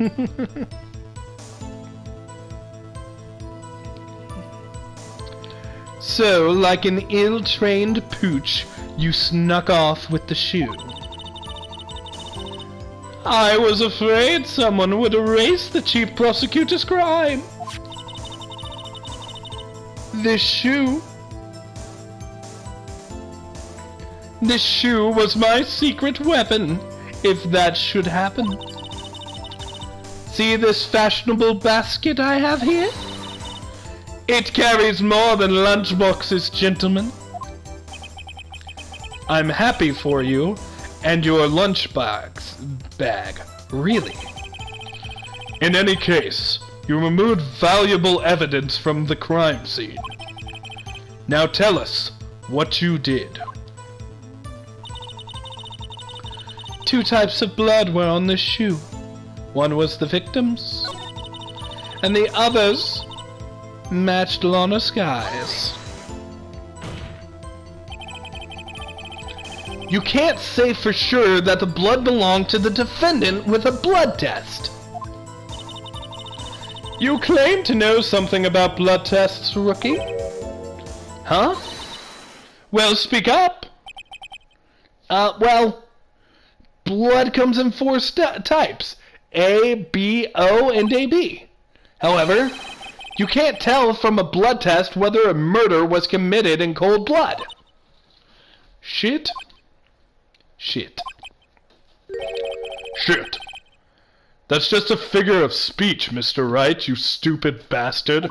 So, like an ill-trained pooch, you snuck off with the shoe. I was afraid someone would erase the chief prosecutor's crime. This shoe was my secret weapon, if that should happen. See this fashionable basket I have here? It carries more than lunchboxes, gentlemen. I'm happy for you and your bag, really. In any case, you removed valuable evidence from the crime scene. Now tell us what you did. 2 types of blood were on the shoe. One was the victim's, and the others matched Lana Skye's. You can't say for sure that the blood belonged to the defendant with a blood test. You claim to know something about blood tests, rookie? Huh? Well, speak up. Well, blood comes in 4 types. A, B, O, and AB. However, you can't tell from a blood test whether a murder was committed in cold blood. Shit. That's just a figure of speech, Mr. Wright, you stupid bastard.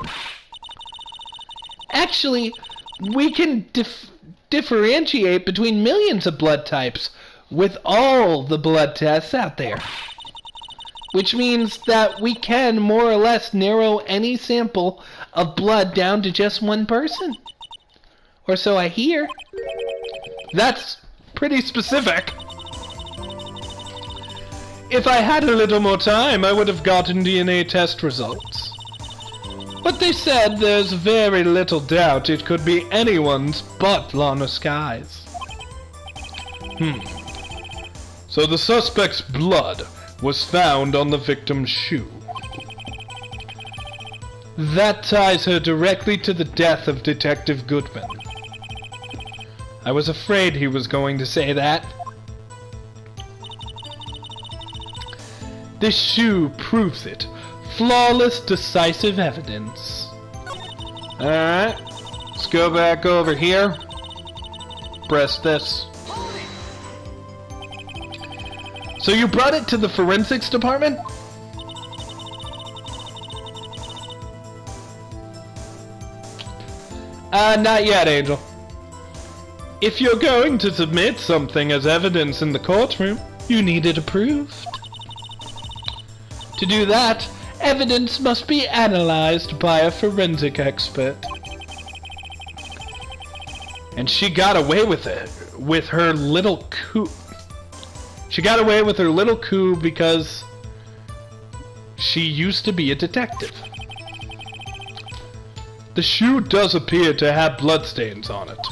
Actually, we can differentiate between millions of blood types with all the blood tests out there. Which means that we can more or less narrow any sample of blood down to just one person. Or so I hear. That's pretty specific. If I had a little more time, I would have gotten DNA test results. But they said there's very little doubt it could be anyone's but Lana Skye's. So the suspect's blood was found on the victim's shoe. That ties her directly to the death of Detective Goodman. I was afraid he was going to say that. This shoe proves it. Flawless, decisive evidence. Alright, let's go back over here. Press this. So you brought it to the forensics department? Not yet, Angel. If you're going to submit something as evidence in the courtroom, you need it approved. To do that, evidence must be analyzed by a forensic expert. And she got away with it, with her little coup. She got away with her little coup because she used to be a detective. The shoe does appear to have bloodstains on it.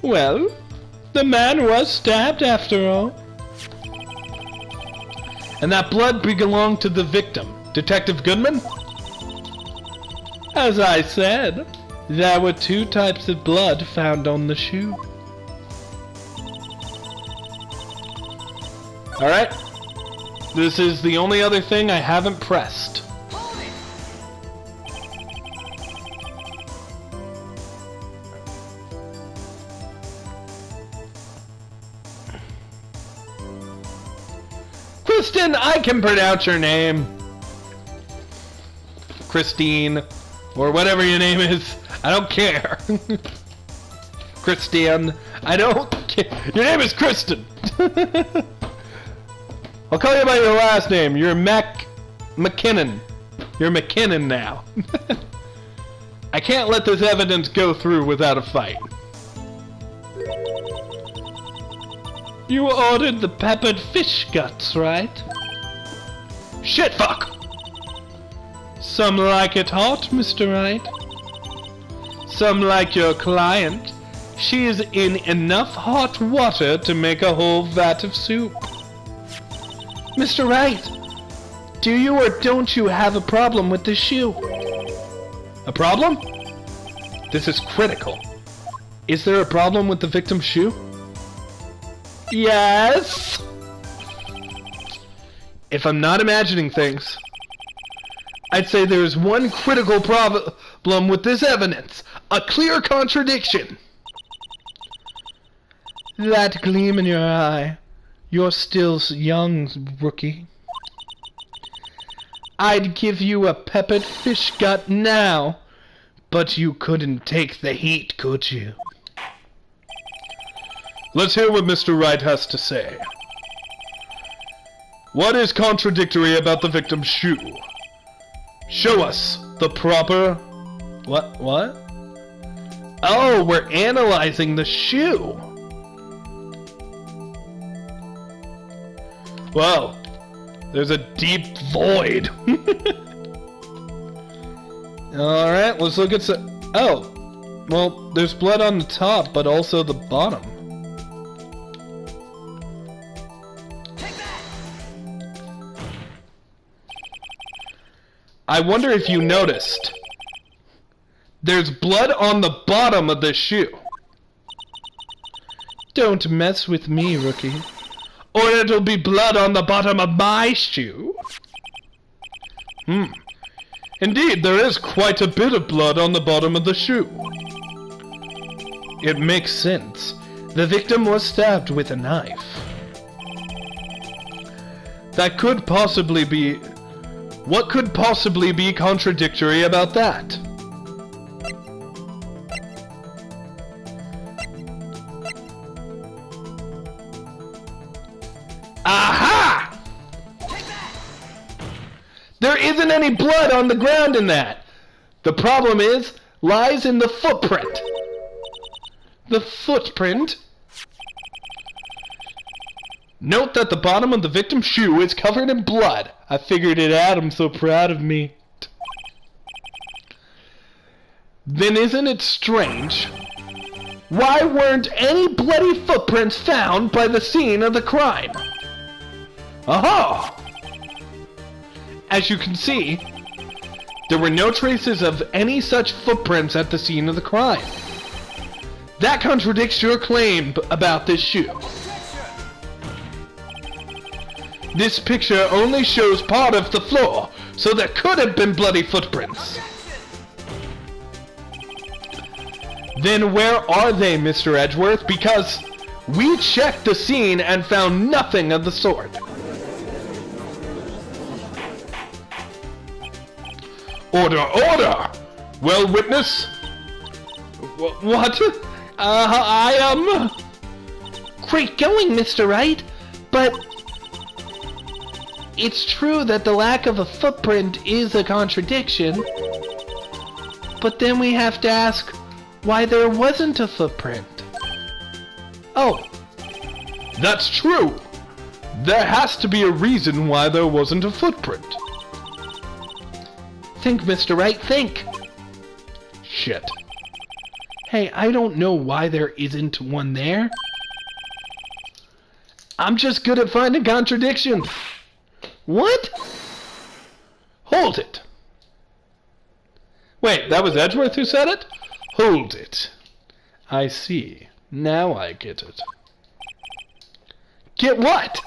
Well, the man was stabbed after all. And that blood belonged to the victim, Detective Goodman? As I said, there were 2 types of blood found on the shoe. Alright. This is the only other thing I haven't pressed. Kristen, I can pronounce your name. Christine, or whatever your name is. I don't care. Christian, I don't care. Your name is Kristen. I'll call you by your last name. You're McKinnon. You're McKinnon now. I can't let this evidence go through without a fight. You ordered the peppered fish guts, right? Shit, fuck! Some like it hot, Mr. Wright. Some like your client. She is in enough hot water to make a whole vat of soup. Mr. Wright, do you or don't you have a problem with this shoe? A problem? This is critical. Is there a problem with the victim's shoe? Yes! If I'm not imagining things, I'd say there is one critical problem with this evidence. A clear contradiction. That gleam in your eye. You're still young, rookie. I'd give you a peppered fish gut now, but you couldn't take the heat, could you? Let's hear what Mr. Wright has to say. What is contradictory about the victim's shoe? Show us the proper... What? Oh, we're analyzing the shoe. Well, there's a deep void. Alright, let's look at some... Oh, well, there's blood on the top, but also the bottom. I wonder if you noticed. There's blood on the bottom of the shoe. Don't mess with me, rookie. Or it'll be blood on the bottom of my shoe. Indeed, there is quite a bit of blood on the bottom of the shoe. It makes sense. The victim was stabbed with a knife. That could possibly be... What could possibly be contradictory about that? Aha! There isn't any blood on the ground in that. The problem lies in the footprint. The footprint? Note that the bottom of the victim's shoe is covered in blood. I figured it out. I'm so proud of me. Then isn't it strange? why weren't any bloody footprints found by the scene of the crime? Aha! As you can see, there were no traces of any such footprints at the scene of the crime. That contradicts your claim about this shoe. This picture only shows part of the floor, so there could have been bloody footprints. Then where are they, Mr. Edgeworth? Because we checked the scene and found nothing of the sort. Order, order! Well, witness? What? Great going, Mr. Wright, but it's true that the lack of a footprint is a contradiction, but then we have to ask why there wasn't a footprint. Oh, that's true. There has to be a reason why there wasn't a footprint. Think, Mr. Wright, think. Shit. Hey, I don't know why there isn't one there. I'm just good at finding contradictions. What? Hold it. Wait, that was Edgeworth who said it? Hold it. I see. Now I get it. Get what?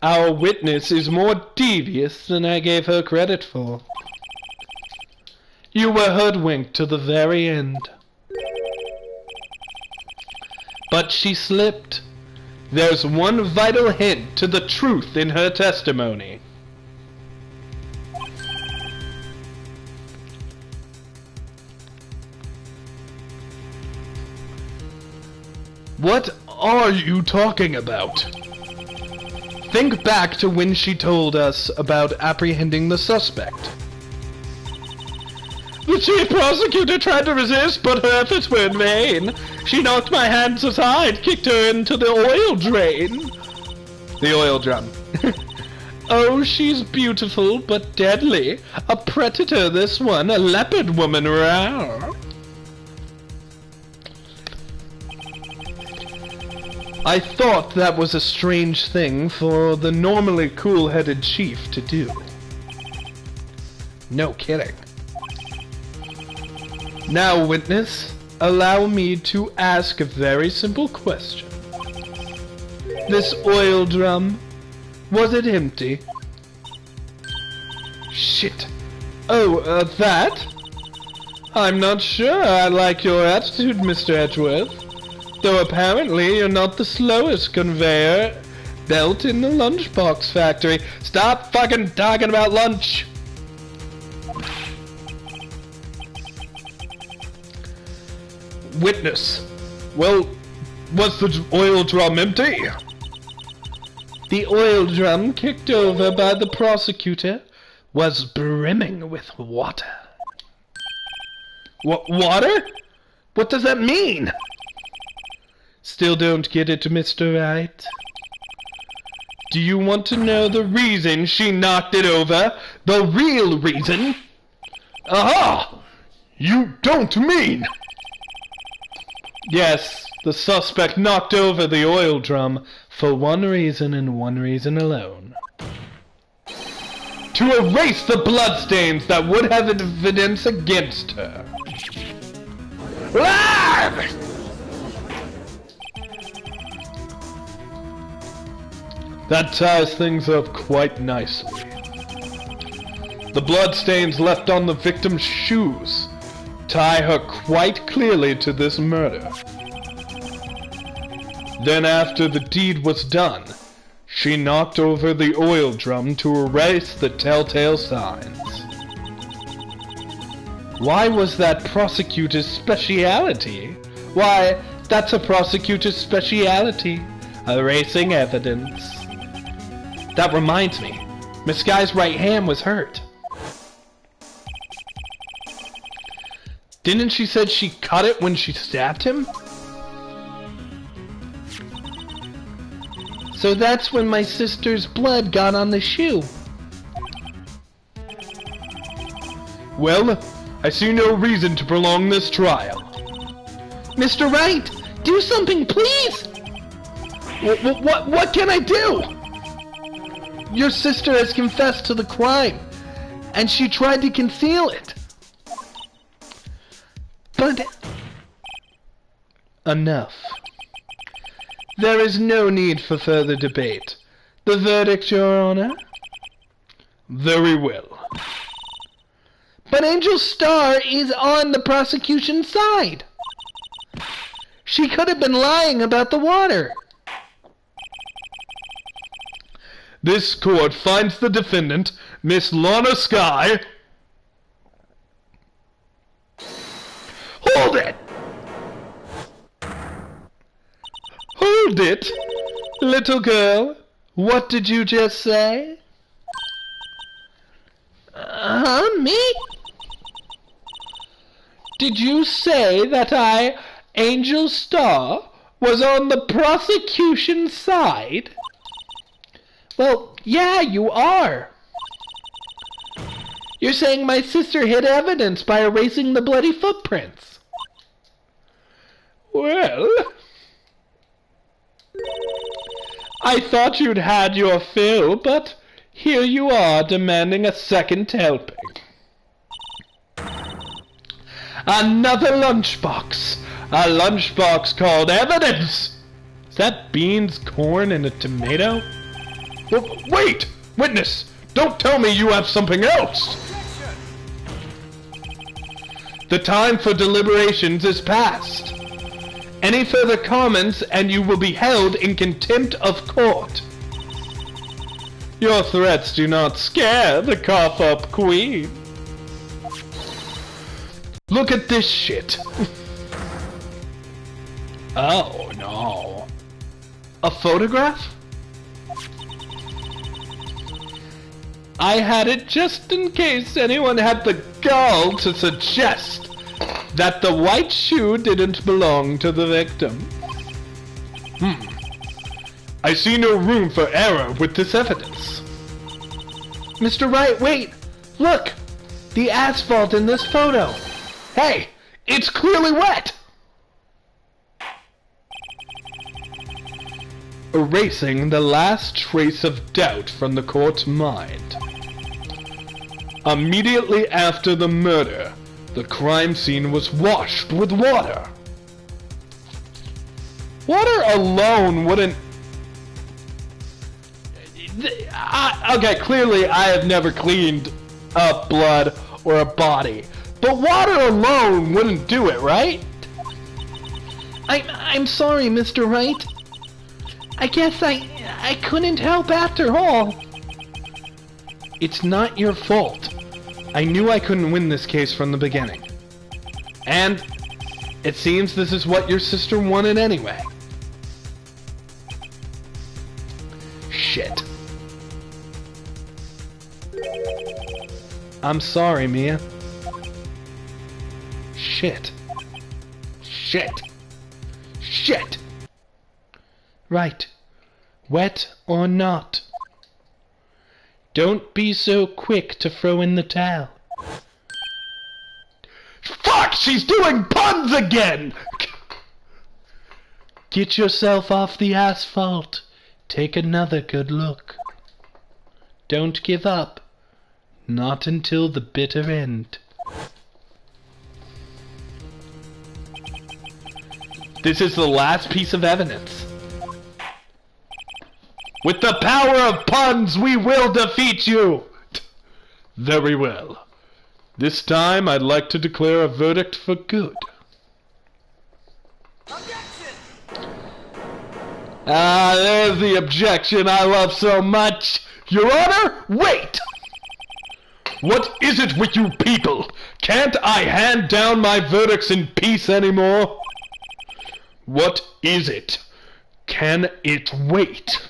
Our witness is more devious than I gave her credit for. You were hoodwinked to the very end. But she slipped. There's one vital hint to the truth in her testimony. What are you talking about? Think back to when she told us about apprehending the suspect. The chief prosecutor tried to resist, but her efforts were in vain. She knocked my hands aside, kicked her into the oil drain. The oil drum. Oh, she's beautiful, but deadly. A predator, this one, a leopard woman, rawr. I thought that was a strange thing for the normally cool-headed chief to do. No kidding. Now, witness, allow me to ask a very simple question. This oil drum, was it empty? Shit. Oh, that? I'm not sure I like your attitude, Mr. Edgeworth. Though apparently you're not the slowest conveyor belt in the lunchbox factory. Stop fucking talking about lunch! Witness. Well, was the oil drum empty? The oil drum, kicked over by the prosecutor, was brimming with water. Water? What does that mean? Still don't get it, Mr. Wright? Do you want to know the reason she knocked it over? The real reason? Aha! You don't mean... Yes, the suspect knocked over the oil drum for one reason and one reason alone. To erase the bloodstains that would have evidence against her. That ties things up quite nicely. The bloodstains left on the victim's shoes tie her quite clearly to this murder. Then after the deed was done, she knocked over the oil drum to erase the telltale signs. Why was that prosecutor's speciality? Why, that's a prosecutor's speciality, erasing evidence. That reminds me, Miss Guy's right hand was hurt. Didn't she said she cut it when she stabbed him? So that's when my sister's blood got on the shoe. Well, I see no reason to prolong this trial. Mr. Wright, do something, please! What can I do? Your sister has confessed to the crime, and she tried to conceal it. But... enough. There is no need for further debate. The verdict, Your Honor? Very well. But Angel Star is on the prosecution's side. She could have been lying about the water. This court finds the defendant, Miss Lana Skye... Hold it! Hold it! Little girl, what did you just say? Me? Did you say that I, Angel Star, was on the prosecution's side? Well, yeah, you are. You're saying my sister hid evidence by erasing the bloody footprints. Well... I thought you'd had your fill, but here you are demanding a second helping. Another lunchbox. A lunchbox called evidence. Is that beans, corn, and a tomato? Wait! Witness! Don't tell me you have something else! The time for deliberations is past. Any further comments and you will be held in contempt of court. Your threats do not scare the cough-up queen. Look at this shit. Oh, no. A photograph? I had it just in case anyone had the gall to suggest that the white shoe didn't belong to the victim. I see no room for error with this evidence. Mr. Wright, wait! Look! The asphalt in this photo! Hey! It's clearly wet! Erasing the last trace of doubt from the court's mind. Immediately after the murder, the crime scene was washed with water. Water alone wouldn't... Okay, clearly I have never cleaned up blood or a body. But water alone wouldn't do it, right? I'm sorry, Mr. Wright. I guess I couldn't help after all. It's not your fault. I knew I couldn't win this case from the beginning. And it seems this is what your sister wanted anyway. Shit. I'm sorry, Mia. Shit. Shit. Shit. Right. Wet or not. Don't be so quick to throw in the towel. Fuck! She's doing puns again! Get yourself off the asphalt. Take another good look. Don't give up. Not until the bitter end. This is the last piece of evidence. With the power of puns, we will defeat you! Very well. This time, I'd like to declare a verdict for good. Objection! Ah, there's the objection I love so much. Your Honor, wait! What is it with you people? Can't I hand down my verdicts in peace anymore? What is it? Can it wait?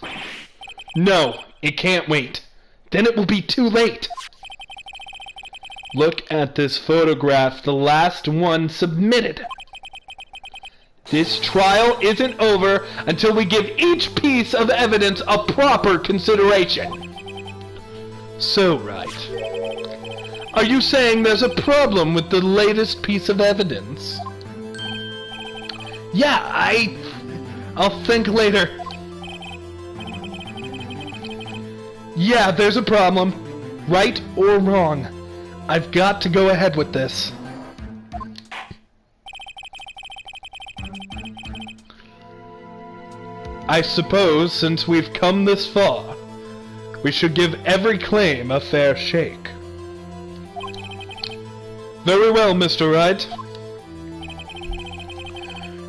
No, it can't wait. Then it will be too late. Look at this photograph, the last one submitted. This trial isn't over until we give each piece of evidence a proper consideration. So, Wright, are you saying there's a problem with the latest piece of evidence? Yeah, I'll think later. Yeah, there's a problem. Right or wrong. I've got to go ahead with this. I suppose, since we've come this far, we should give every claim a fair shake. Very well, Mr. Wright.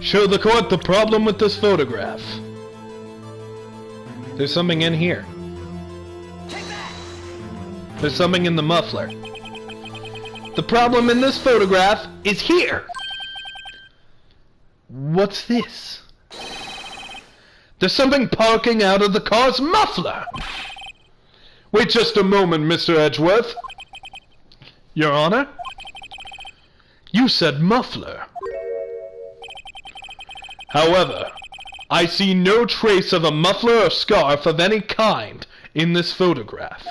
Show the court the problem with this photograph. There's something in here. There's something in the muffler. The problem in this photograph is here. What's this? There's something poking out of the car's muffler. Wait just a moment, Mr. Edgeworth. Your Honor? You said muffler. However, I see no trace of a muffler or scarf of any kind in this photograph.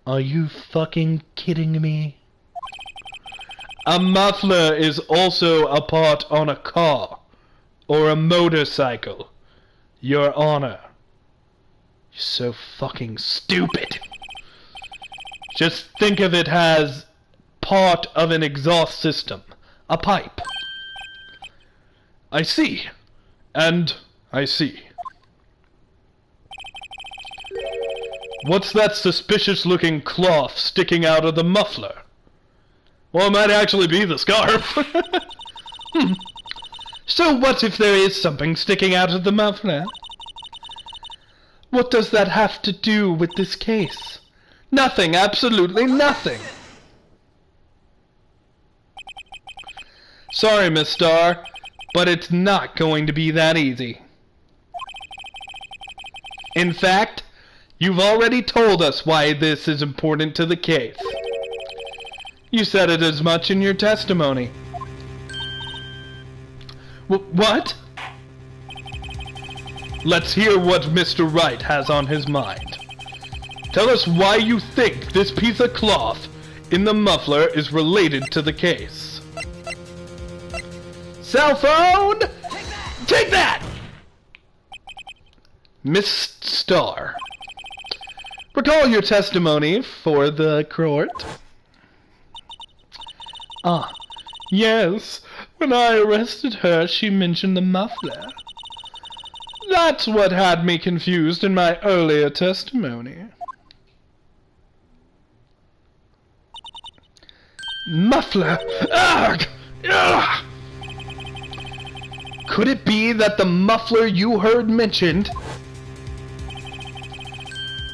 Are you fucking kidding me? A muffler is also a part on a car or a motorcycle, Your Honor. You're so fucking stupid. Just think of it as part of an exhaust system, a pipe. I see, and I see. What's that suspicious-looking cloth sticking out of the muffler? Well, it might actually be the scarf. So what if there is something sticking out of the muffler? What does that have to do with this case? Nothing, absolutely nothing. Sorry, Miss Starr, but it's not going to be that easy. In fact, you've already told us why this is important to the case. You said it as much in your testimony. What? Let's hear what Mr. Wright has on his mind. Tell us why you think this piece of cloth in the muffler is related to the case. Cell phone! Take that! Miss Starr, recall your testimony for the court. Yes, when I arrested her, she mentioned the muffler. That's what had me confused in my earlier testimony. Muffler! Ugh! Ugh! Could it be that the muffler you heard mentioned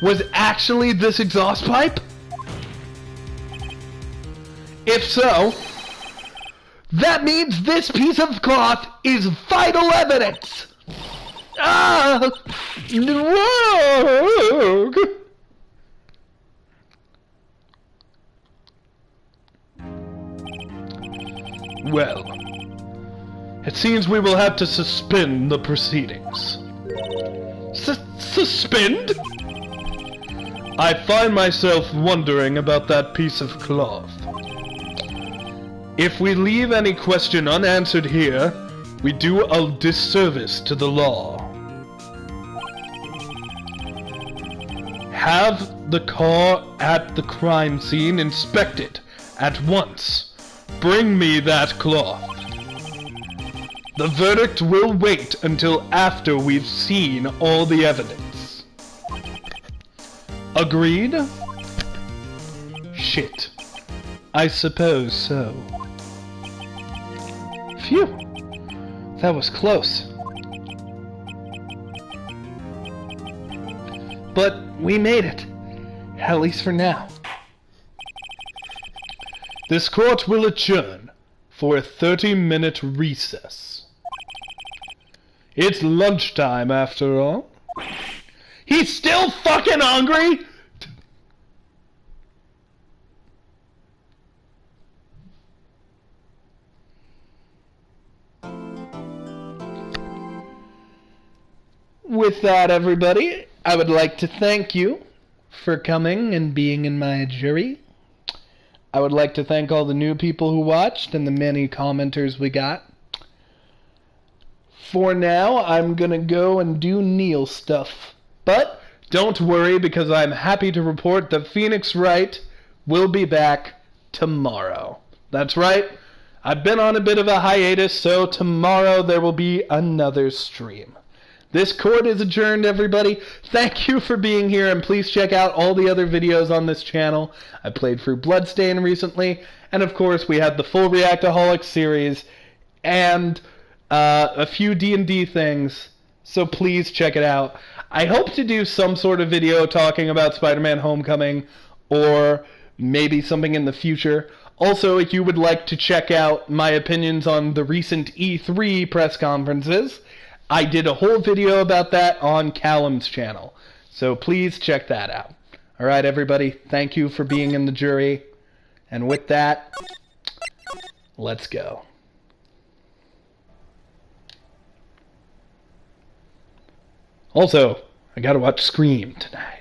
was actually this exhaust pipe? If so, that means this piece of cloth is vital evidence! Ah! Whoa! Well, it seems we will have to suspend the proceedings. Suspend? I find myself wondering about that piece of cloth. If we leave any question unanswered here, we do a disservice to the law. Have the car at the crime scene inspected at once. Bring me that cloth. The verdict will wait until after we've seen all the evidence. Agreed? Shit. I suppose so. Phew. That was close. But we made it. At least for now. This court will adjourn for a 30-minute recess. It's lunchtime, after all. He's still fucking hungry? With that, everybody, I would like to thank you for coming and being in my jury. I would like to thank all the new people who watched and the many commenters we got. for now, I'm gonna go and do Kneale stuff. But don't worry, because I'm happy to report that Phoenix Wright will be back tomorrow. That's right. I've been on a bit of a hiatus, so tomorrow there will be another stream. This court is adjourned, everybody. Thank you for being here, and please check out all the other videos on this channel. I played through Bloodstain recently, and of course we had the full REACTAHOLICS series, and a few DandD things, so please check it out. I hope to do some sort of video talking about Spider-Man Homecoming, or maybe something in the future. Also, if you would like to check out my opinions on the recent E3 press conferences, I did a whole video about that on Calum's channel. So please check that out. Alright, everybody, thank you for being in the jury. And with that, let's go. Also, I gotta watch Scream tonight.